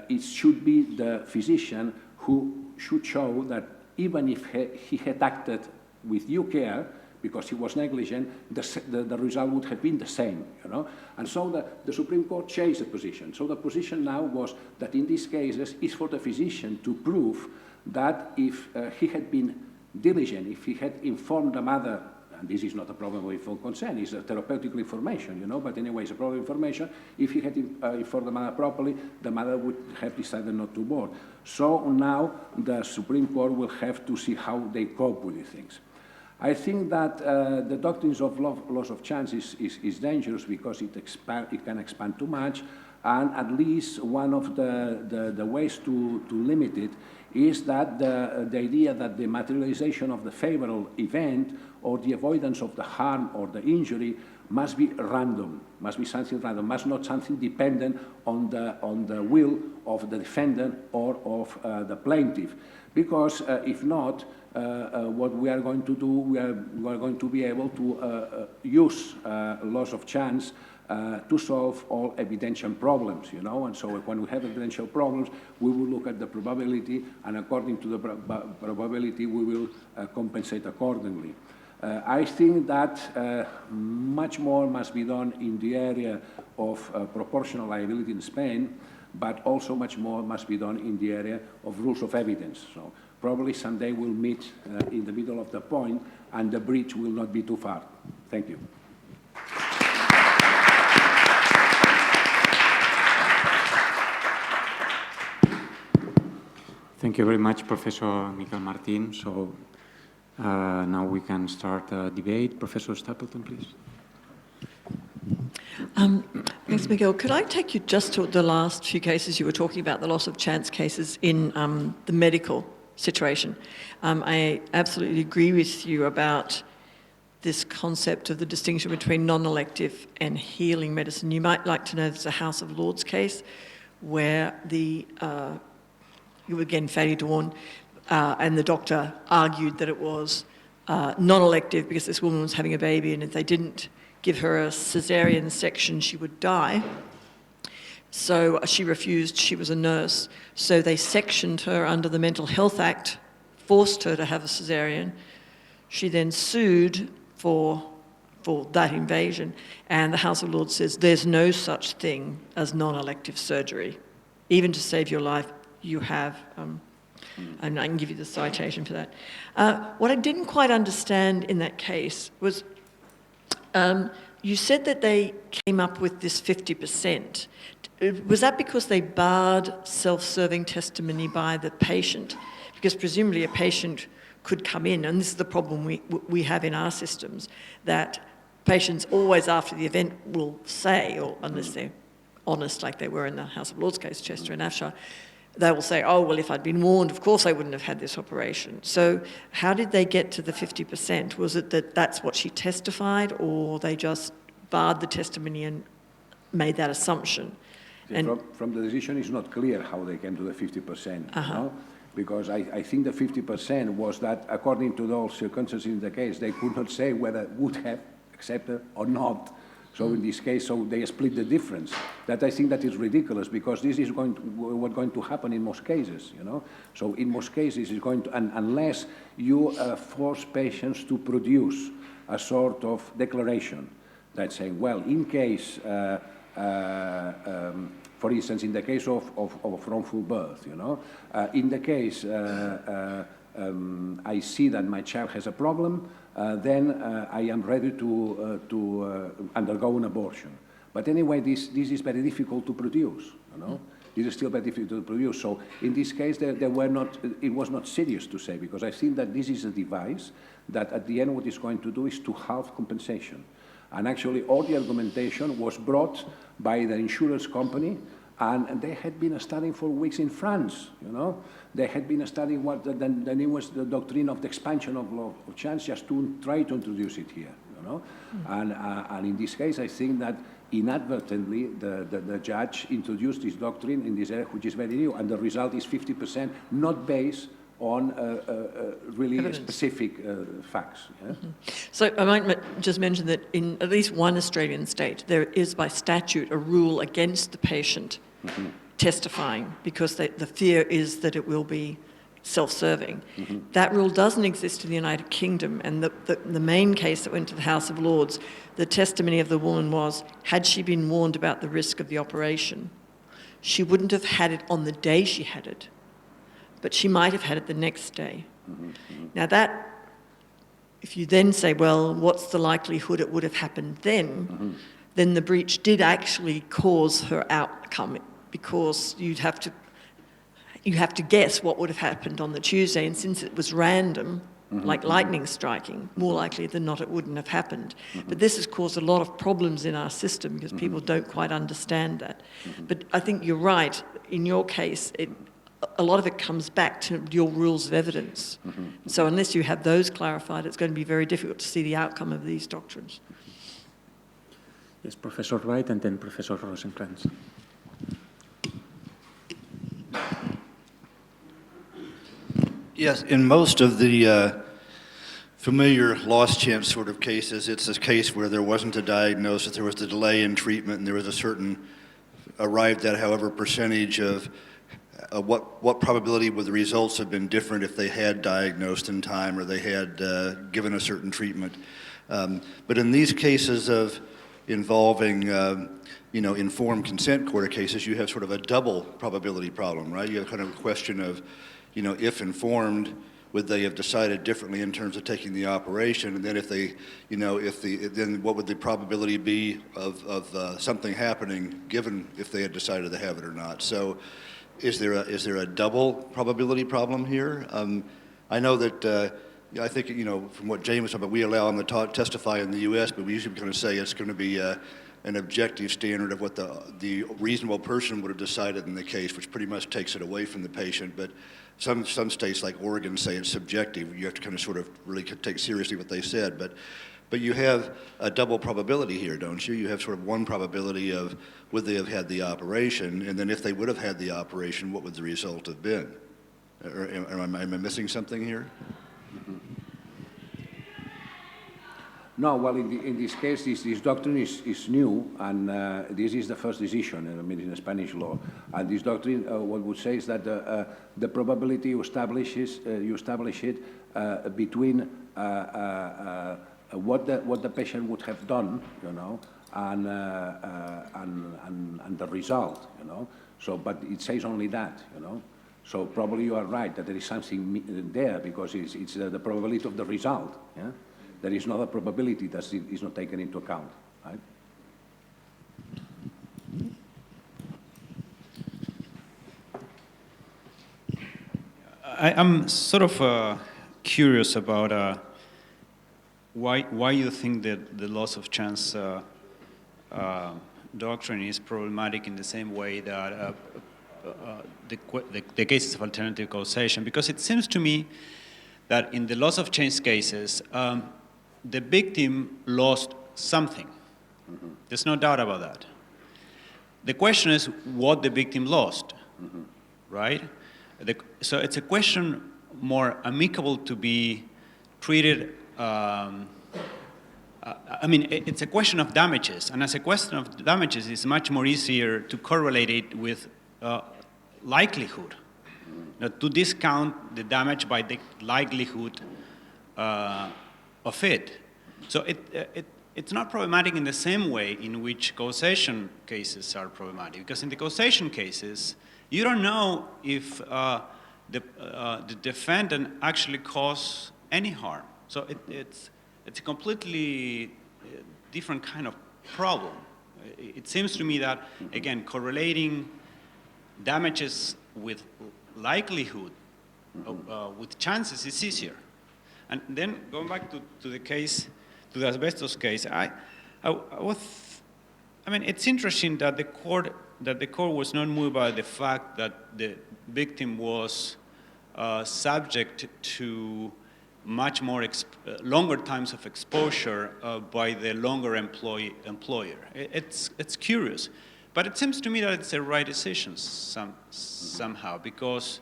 it should be the physician who should show that even if he had acted with due care, because he was negligent, the result would have been the same, you know. And so the Supreme Court changed the position. So the position now was that in these cases, it's for the physician to prove that if he had been diligent, if he had informed the mother, and this is not a problem with full consent, it's a therapeutic information, you know, but anyway, it's a problem of information. If he had informed the mother properly, the mother would have decided not to abort. So now the Supreme Court will have to see how they cope with these things. I think that the doctrines of loss of chance is dangerous because it can expand too much, and at least one of the ways to limit it is that the idea that the materialization of the favorable event or the avoidance of the harm or the injury must be random, must be something random, must not something dependent on the will of the defendant or of the plaintiff. Because if not, what we are going to do, we are going to be able to use loss of chance to solve all evidential problems, you know. And so when we have evidential problems, we will look at the probability, and according to the probability, we will compensate accordingly. I think that much more must be done in the area of proportional liability in Spain, but also much more must be done in the area of rules of evidence. So probably someday we'll meet in the middle of the point, and the bridge will not be too far. Thank you. Thank you very much, Professor Miquel Martín. So now we can start a debate. Professor Stapleton, please. Thanks, Miquel. Could I take you just to the last few cases you were talking about, the loss of chance cases in the medical situation? I absolutely agree with you about this concept of the distinction between non-elective and healing medicine. You might like to know there's a House of Lords case where you were again failure to warn, and the doctor argued that it was non-elective because this woman was having a baby, and if they didn't give her a cesarean section, she would die. So she refused. She was a nurse. So they sectioned her under the Mental Health Act, forced her to have a cesarean. She then sued for that invasion, and the House of Lords says there's no such thing as non-elective surgery. Even to save your life, you have, and I can give you the citation for that. What I didn't quite understand in that case was you said that they came up with this 50%. Was that because they barred self-serving testimony by the patient? Because presumably a patient could come in, and this is the problem we have in our systems, that patients always after the event will say, or unless they're honest like they were in the House of Lords case, Chester and Afshar, they will say, oh, well, if I'd been warned, of course I wouldn't have had this operation. So how did they get to the 50%? Was it that that's what she testified, or they just barred the testimony and made that assumption? And from the decision, it's not clear how they came to the 50%, you know? Because I think the 50% was that, according to those circumstances in the case, they could not say whether it would have accepted or not. So in this case, so they split the difference. That I think that is ridiculous, because this is what's going to happen in most cases, you know. So in most cases, it's going to, unless you force patients to produce a sort of declaration that's saying, well, in case For instance, in the case of wrongful birth, in the case I see that my child has a problem, then I am ready to undergo an abortion. But anyway, this is very difficult to produce, This is still very difficult to produce. So in this case, it was not serious to say, because I think that this is a device that at the end what it's going to do is to halve compensation. And actually all the argumentation was brought by the insurance company, and they had been studying for weeks in France, They had been studying what then it was the doctrine of the expansion of chance, just to try to introduce it here, And in this case, I think that inadvertently the judge introduced this doctrine in this area, which is very new, and the result is 50%, not based on really evidence. Specific facts. Yeah? So I might just mention that in at least one Australian state, there is by statute a rule against the patient testifying, because the fear is that it will be self-serving. That rule doesn't exist in the United Kingdom, and the main case that went to the House of Lords, the testimony of the woman was, had she been warned about the risk of the operation, she wouldn't have had it on the day she had it, but she might have had it the next day. Now that, if you then say, well, what's the likelihood it would have happened then, then the breach did actually cause her outcome, because you have to guess what would have happened on the Tuesday, and since it was random, like lightning striking, more likely than not it wouldn't have happened. But this has caused a lot of problems in our system because people don't quite understand that. But I think you're right. In your case, a lot of it comes back to your rules of evidence. So unless you have those clarified, it's going to be very difficult to see the outcome of these doctrines. Yes, Professor Wright and then Professor Rosenkrantz. Yes, in most of the familiar lost chance sort of cases, it's a case where there wasn't a diagnosis, there was a delay in treatment, and there was a certain arrived at, however, percentage of what probability would the results have been different if they had diagnosed in time or they had given a certain treatment. But in these cases of involving informed consent court cases, you have sort of a double probability problem, right? You have kind of a question of, if informed, would they have decided differently in terms of taking the operation? And then if they, then what would the probability be of something happening given if they had decided to have it or not? So is there a double probability problem here? I know that, I think, from what James was talking about, we allow them to testify in the U.S., but we usually kind of say it's going to be an objective standard of what the reasonable person would have decided in the case, which pretty much takes it away from the patient. But some states like Oregon say it's subjective. You have to kind of sort of really take seriously what they said. But you have a double probability here, don't you? You have sort of one probability of would they have had the operation, and then if they would have had the operation, what would the result have been? Or am I missing something here? No, well, in this case, this doctrine is new, and this is the first decision, in the Spanish law. And this doctrine, what would say is that the probability you establish it between what the patient would have done, and the result, So, but it says only that, So probably you are right that there is something there because it's the probability of the result, yeah. There is not a probability that is not taken into account, right? I'm sort of curious about why you think that the loss of chance doctrine is problematic in the same way that the cases of alternative causation, because it seems to me that in the loss of chance cases, the victim lost something. Mm-hmm. There's no doubt about that. The question is what the victim lost, right? So it's a question more amicable to be treated, it's a question of damages, and as a question of damages, it's much more easier to correlate it with likelihood, to discount the damage by the likelihood of it. So it's not problematic in the same way in which causation cases are problematic. Because in the causation cases, you don't know if the defendant actually caused any harm. So it's a completely different kind of problem. It seems to me that, again, correlating damages with likelihood, with chances, is easier. And then going back to the case, to the asbestos case, I mean, it's interesting that the court was not moved by the fact that the victim was subject to much more longer times of exposure by the longer employer. It's curious, but it seems to me that it's the right decision somehow, because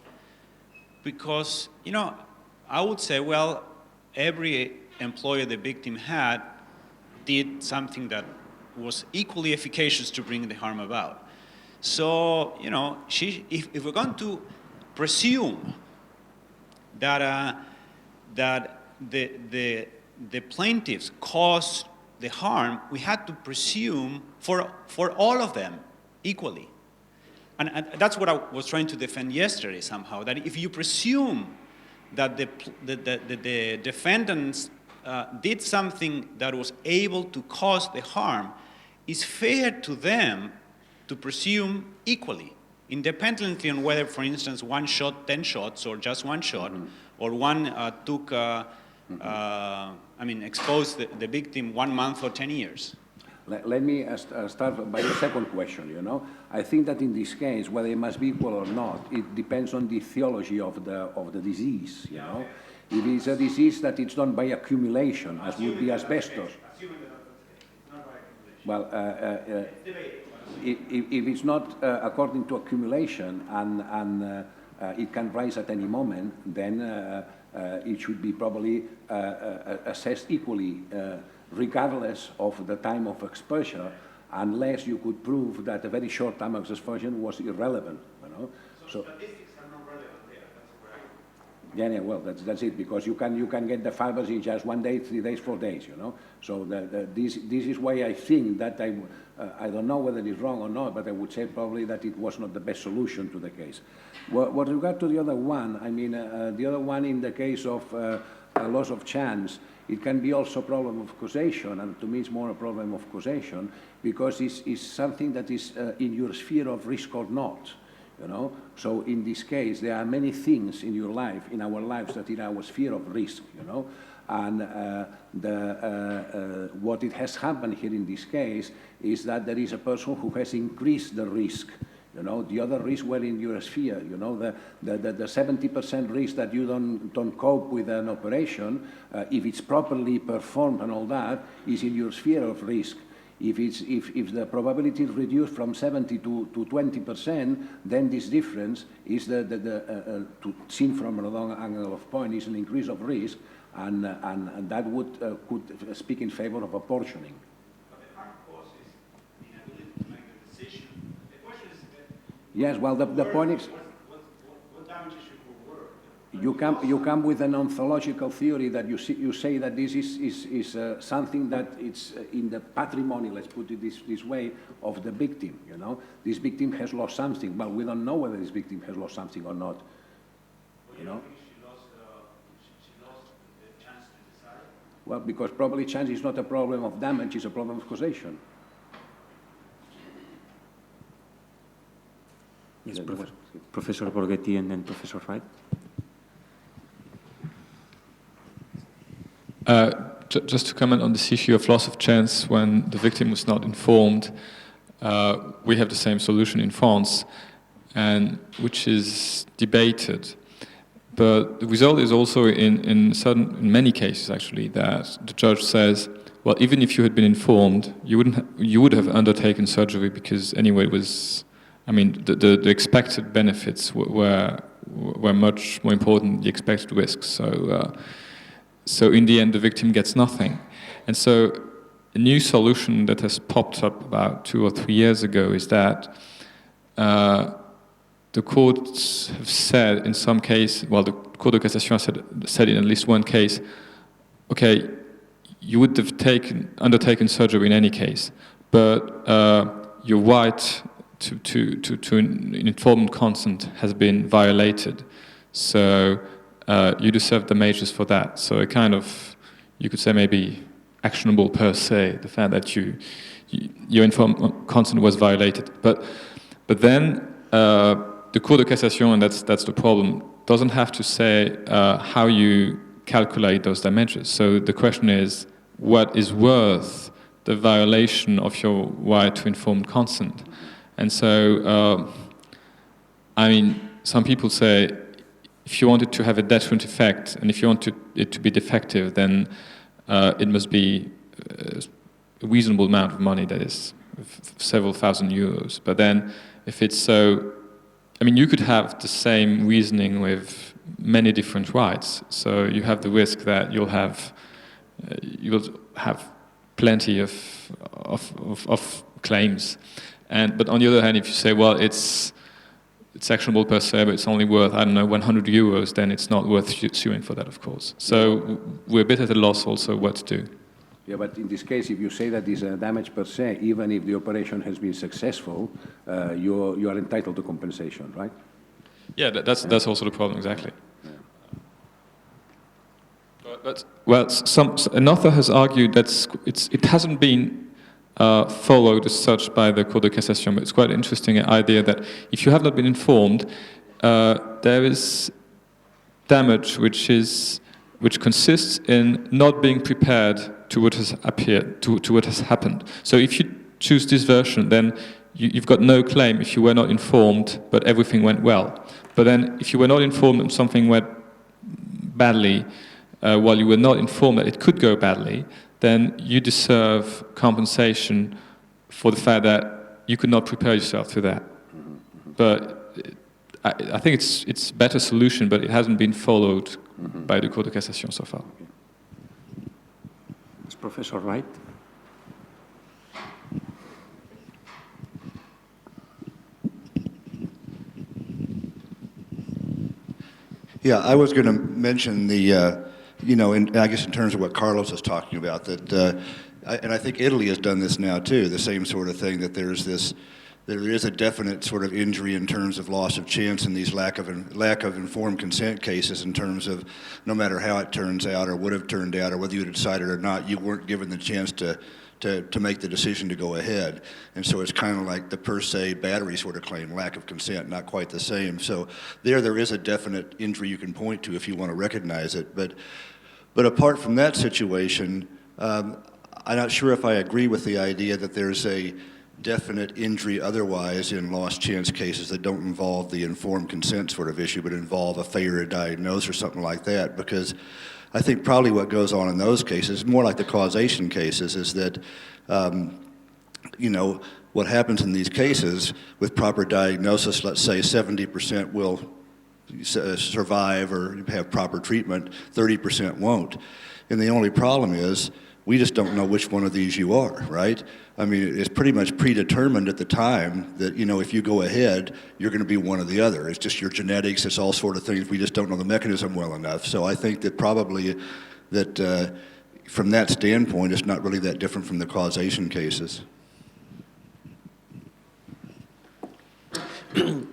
you know, I would say, well, every employer the victim had did something that was equally efficacious to bring the harm about. So, you know, if we're going to presume that the plaintiffs caused the harm, we had to presume for all of them equally. And that's what I was trying to defend yesterday somehow, that if you presume that the defendants did something that was able to cause the harm, it's fair to them to presume equally, independently on whether, for instance, one shot 10 shots or just one shot, or one exposed the victim 1 month or 10 years. Let me start by the second question, you know. I think that in this case, whether it must be equal or not, it depends on the theology of the disease, you know. If it's a disease that it's done by accumulation, as would be asbestos. Well, if it's not according to accumulation and it can rise at any moment, then it should be probably assessed equally, regardless of the time of exposure, unless you could prove that a very short time of exposure was irrelevant, you know. So statistics are not relevant there, that's correct. Yeah, well, that's it, because you can get the fibers in just 1 day, 3 days, 4 days, you know. So this is why I think that I don't know whether it's wrong or not, but I would say probably that it was not the best solution to the case. With regard to the other one, I mean, the other one in the case of loss of chance, it can be also a problem of causation, and to me it's more a problem of causation, because it's something that is in your sphere of risk or not, you know. So in this case, there are many things in your life, in our lives, that are our sphere of risk, you know. And what it has happened here in this case is that there is a person who has increased the risk. You know, the other risks were in your sphere. You know, the 70% risk that you don't cope with an operation, if it's properly performed and all that, is in your sphere of risk. If the probability is reduced from 70 to 20%, then this difference is seen from a long angle of point, is an increase of risk, and that could speak in favor of apportioning. Yes, well, the point is, what damages should we work? you come with an ontological theory that you say that this is something that it's in the patrimony, let's put it this way, of the victim, you know. This victim has lost something, but we don't know whether this victim has lost something or not, you know. She lost the chance to decide? Well, because probably chance is not a problem of damage, it's a problem of causation. Yes, Professor Borghetti and then Professor Wright. Just to comment on this issue of loss of chance when the victim was not informed, we have the same solution in France, and which is debated. But the result is also in many cases actually that the judge says, well, even if you had been informed, you would have undertaken surgery because anyway it was. I mean, the expected benefits were much more important than the expected risks. So in the end, the victim gets nothing. And so a new solution that has popped up about 2 or 3 years ago is that the courts have said in some case, well, the Cour de Cassation said in at least one case, okay, you would have undertaken surgery in any case, but your right to an informed consent has been violated. So you deserve damages for that. So it kind of, you could say maybe actionable per se, the fact that your informed consent was violated. But then the Cour de Cassation, and that's the problem, doesn't have to say how you calculate those damages. So the question is, what is worth the violation of your right to informed consent? And so, I mean, some people say, if you want it to have a deterrent effect, and if you want it to be defective, then it must be a reasonable amount of money, that is several thousand euros. But then, if it's so, I mean, you could have the same reasoning with many different rights. So you have the risk that you'll have plenty of claims. But on the other hand, if you say, well, it's actionable per se, but it's only worth, I don't know, 100 euros, then it's not worth suing for that, of course. So we're a bit at a loss also what to do. Yeah, but in this case, if you say that it's a damage per se, even if the operation has been successful, you are entitled to compensation, right? Yeah, that's also the problem, exactly. Yeah. But well, an author has argued that it hasn't been followed as such by the Cour de Cassation, but it's quite an interesting idea that if you have not been informed, there is damage which consists in not being prepared to what has appeared, to what has happened. So if you choose this version, then you've got no claim if you were not informed, but everything went well. But then if you were not informed and something went badly, while you were not informed that it could go badly, then you deserve compensation for the fact that you could not prepare yourself to that. But I think it's a better solution, but it hasn't been followed by the Cour de Cassation so far. Is Professor Wright? Yeah, I was going to mention the, I guess in terms of what Carlos is talking about, that, and I think Italy has done this now too, the same sort of thing, that there is a definite sort of injury in terms of loss of chance in these lack of informed consent cases, in terms of no matter how it turns out or would have turned out or whether you decided or not, you weren't given the chance to make the decision to go ahead. And so it's kind of like the per se battery sort of claim, lack of consent, not quite the same. So there is a definite injury you can point to if you want to recognize it. But apart from that situation, I'm not sure if I agree with the idea that there's a definite injury otherwise in lost chance cases that don't involve the informed consent sort of issue, but involve a failure to diagnose or something like that. Because I think probably what goes on in those cases, more like the causation cases, is that, what happens in these cases with proper diagnosis, let's say 70% will survive or have proper treatment, 30% won't. And the only problem is, we just don't know which one of these you are, right? I mean, it's pretty much predetermined at the time that, if you go ahead, you're going to be one or the other. It's just your genetics, it's all sort of things. We just don't know the mechanism well enough. So I think that probably that from that standpoint, it's not really that different from the causation cases.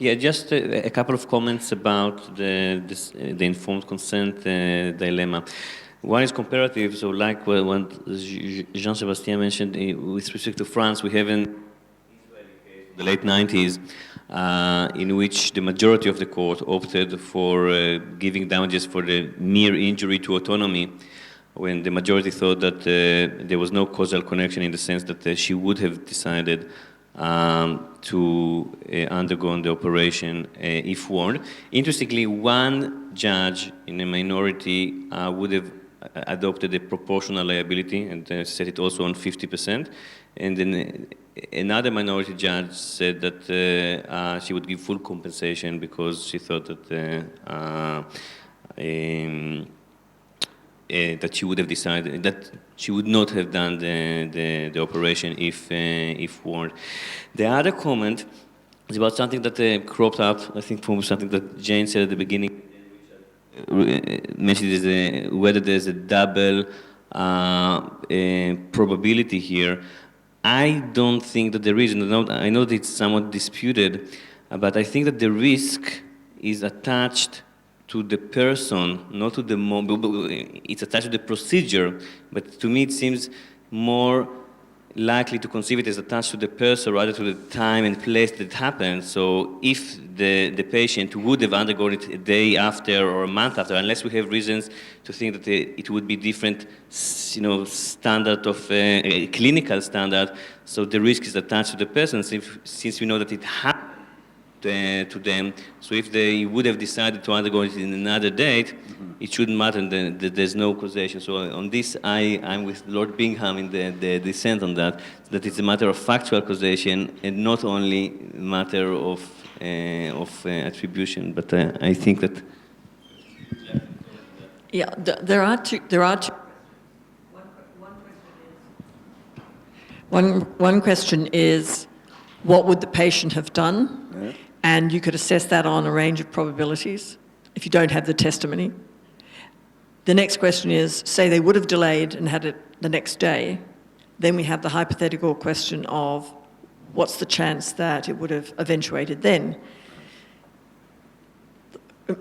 Yeah, just a couple of comments about the informed consent dilemma. One is comparative, so like what Jean-Sébastien mentioned with respect to France, we have in the late 90s in which the majority of the court opted for giving damages for the near injury to autonomy, when the majority thought that there was no causal connection in the sense that she would have decided to undergo the operation if warned. Interestingly, one judge in a minority would have adopted a proportional liability and set it also on 50%. And then another minority judge said that she would give full compensation because she thought that that she would have decided that she would not have done the operation if warned. The other comment is about something that cropped up, I think, from something that Jane said at the beginning, mentioned is whether there's a double probability here. I don't think that there is, and I know that it's somewhat disputed, but I think that the risk is attached to the person, not to the it's attached to the procedure, but to me it seems more likely to conceive it as attached to the person rather to the time and place that it happened. So if the patient would have undergone it a day after or a month after, unless we have reasons to think that it would be different, standard of clinical standard, so the risk is attached to the person since we know that it happened to them. So if they would have decided to undergo it in another date, it shouldn't matter, and there's no causation. So on this, I'm with Lord Bingham in the dissent on that it's a matter of factual causation and not only a matter of attribution. But I think that. Yeah, there are two. One question is, what would the patient have done? Yeah. And you could assess that on a range of probabilities if you don't have the testimony. The next question is, say they would have delayed and had it the next day, then we have the hypothetical question of what's the chance that it would have eventuated then.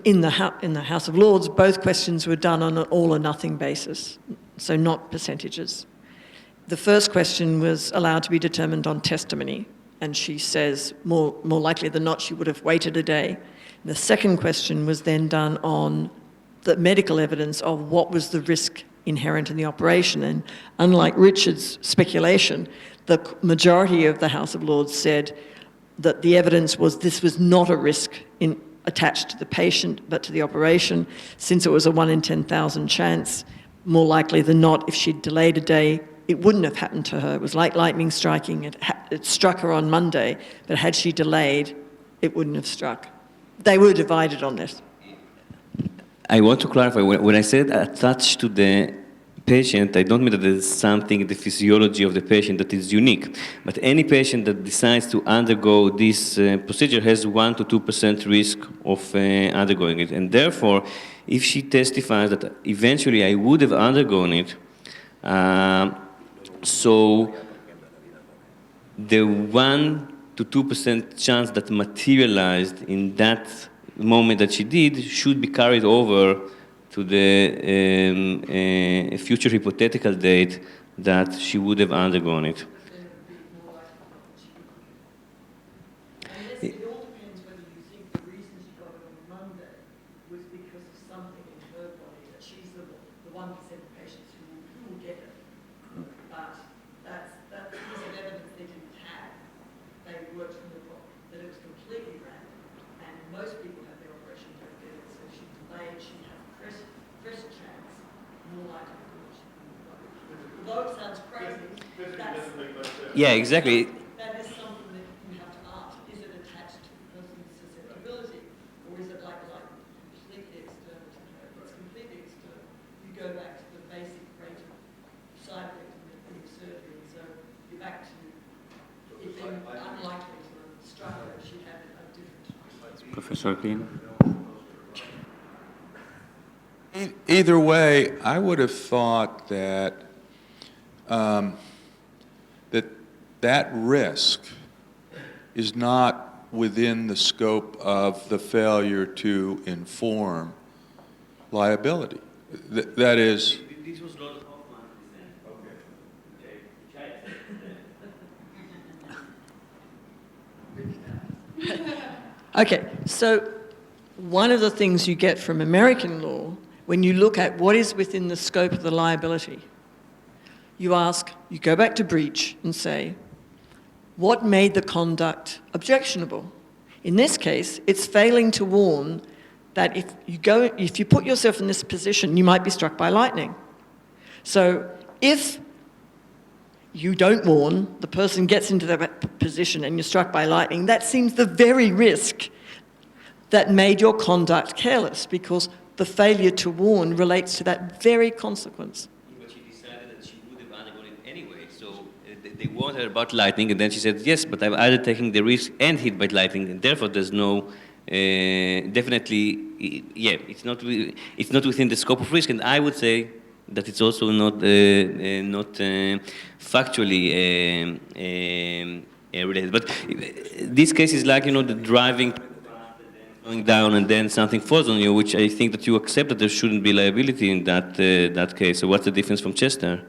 In the House of Lords, both questions were done on an all or nothing basis, so not percentages. The first question was allowed to be determined on testimony, and she says more likely than not she would have waited a day. The second question was then done on the medical evidence of what was the risk inherent in the operation. And unlike Richard's speculation, the majority of the House of Lords said that the evidence was this was not a risk attached to the patient but to the operation. Since it was a 1 in 10,000 chance, more likely than not, if she'd delayed a day, it wouldn't have happened to her. It was like lightning striking. It struck her on Monday, but had she delayed, it wouldn't have struck. They were divided on this. I want to clarify, when I said attached to the patient, I don't mean that there's something in the physiology of the patient that is unique. But any patient that decides to undergo this procedure has 1 to 2% risk of undergoing it. And therefore, if she testifies that eventually I would have undergone it, so the 1 to 2% chance that materialized in that moment that she did should be carried over to the future hypothetical date that she would have undergone it. It all depends whether you think the reason she got it on Monday was because of something in her body, that she's the 1% of patients who will get it. But that's a piece of evidence they didn't have. They worked from the book, that it was completely random. And most people have their operation don't get it. So if she delayed, she'd have first chance, more likely than not. Although it sounds crazy, that's... Yeah, exactly. That is something that you have to ask. Is it attached to the person's susceptibility, or is it like completely external to her? If it's completely external, you go back to the basic rate of side effects and surgery, and so you're back to it being unlikely to have struck her if she had a different... Professor Klein? Either way, I would have thought that that risk is not within the scope of the failure to inform liability. That is. This was Lord Hoffman. Okay, so one of the things you get from American law, when you look at what is within the scope of the liability, you go back to breach and say, what made the conduct objectionable? In this case, it's failing to warn that if you put yourself in this position, you might be struck by lightning. So if you don't warn, the person gets into that position and you're struck by lightning, that seems the very risk that made your conduct careless, because the failure to warn relates to that very consequence. But she decided that she would have undergone it anyway, so they warned her about lightning, and then she said, yes, but I'm either taking the risk and hit by lightning, and therefore there's no, definitely, yeah, it's not within the scope of risk, and I would say that it's also not factually related. But this case is like, the driving going down and then something falls on you, which I think that you accept that there shouldn't be liability in that case. So what's the difference from Chester?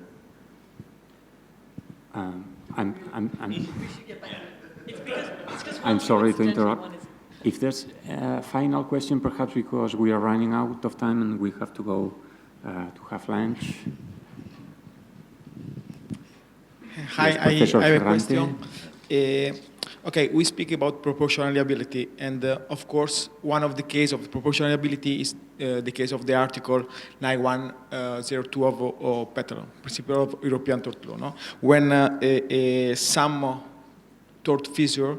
I'm sorry to interrupt. If there's a final question, perhaps because we are running out of time and we have to go to have lunch. Hi, Yes, I Professor have a Ferrante. question. Okay, we speak about proportional liability, and of course, one of the cases of proportional liability is the case of the article 9102 of Petal, Principle of European Tort Law, no? When some tort feasors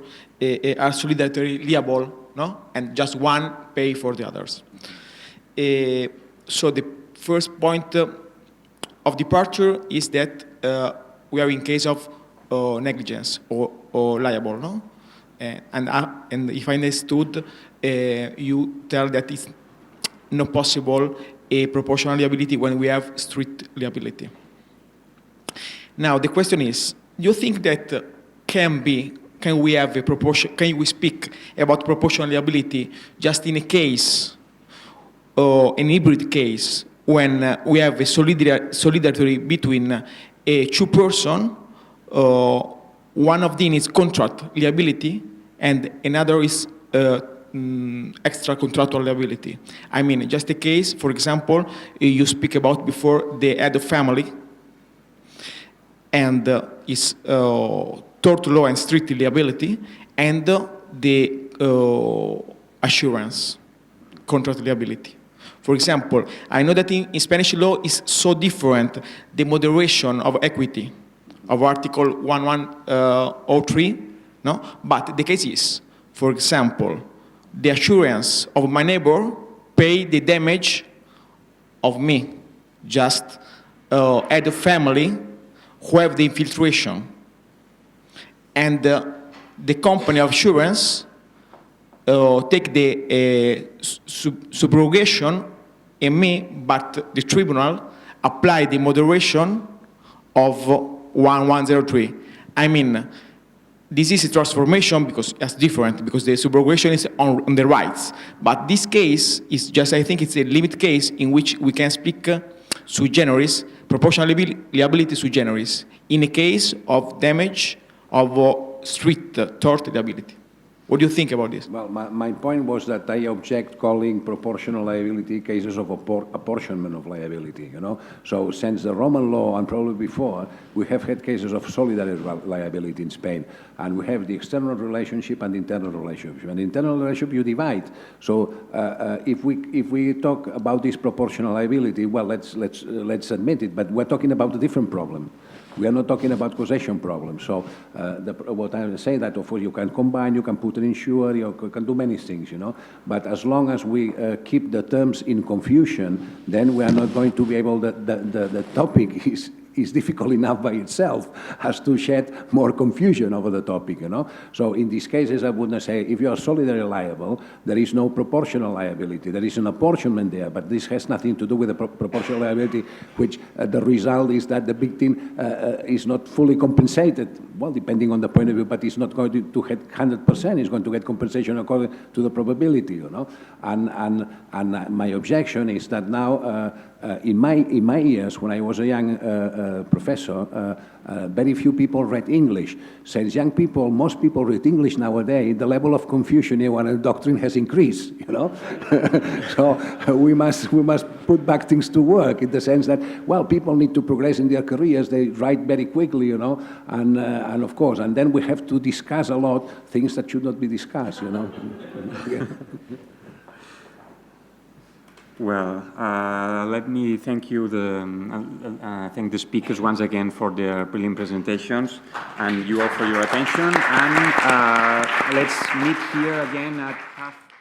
are solidarily liable, no? And just one pay for the others. So the first point of departure is that we are in case of negligence or liable, no? And if I understood, you tell that it's not possible a proportional liability when we have strict liability. Now the question is, do you think that can we have a proportion? Can we speak about proportional liability just in a case, or an hybrid case, when we have a solidarity between two persons? One of them is contract liability, and another is extra contractual liability. I mean, just a case, for example, you speak about before the head of family, and is tort law and strict liability, and the assurance, contract liability. For example, I know that in Spanish law is so different, the moderation of equity of Article 1103, no? But the case is, for example, the assurance of my neighbor pay the damage of me, just head of family who have the infiltration. And the company of assurance take the subrogation in me, but the tribunal apply the moderation of 1103. I mean, this is a transformation because it's different, because the subrogation is on the rights. But this case is just, I think it's a limit case in which we can speak sui generis, proportional liability sui generis, in a case of damage of strict tort liability. What do you think about this? Well, my point was that I object calling proportional liability cases of apportionment of liability, So since the Roman law, and probably before, we have had cases of solidarity liability in Spain, and we have the external relationship and the internal relationship. And the internal relationship you divide. So if we talk about this proportional liability, well, let's admit it, but we're talking about a different problem. We are not talking about causation problems. So what I say that, of course, you can combine, you can put an insurer, you can do many things, But as long as we keep the terms in confusion, then we are not going to be able, the topic is difficult enough by itself, has to shed more confusion over the topic, So in these cases, I would not say, if you are solidarily liable, there is no proportional liability. There is an apportionment there, but this has nothing to do with the proportional liability, which the result is that the victim is not fully compensated. Well, depending on the point of view, but it's not going to get 100%. It's going to get compensation according to the probability, And my objection is that now, in my years, when I was a young professor, very few people read English. Since young people, most people read English nowadays, the level of confusion in our doctrine has increased, So we must put back things to work in the sense that, well, people need to progress in their careers. They write very quickly, and of course, and then we have to discuss a lot things that should not be discussed, Yeah. Well, let me thank you, thank the speakers once again for their brilliant presentations, and you all for your attention. And let's meet here again at 12:30.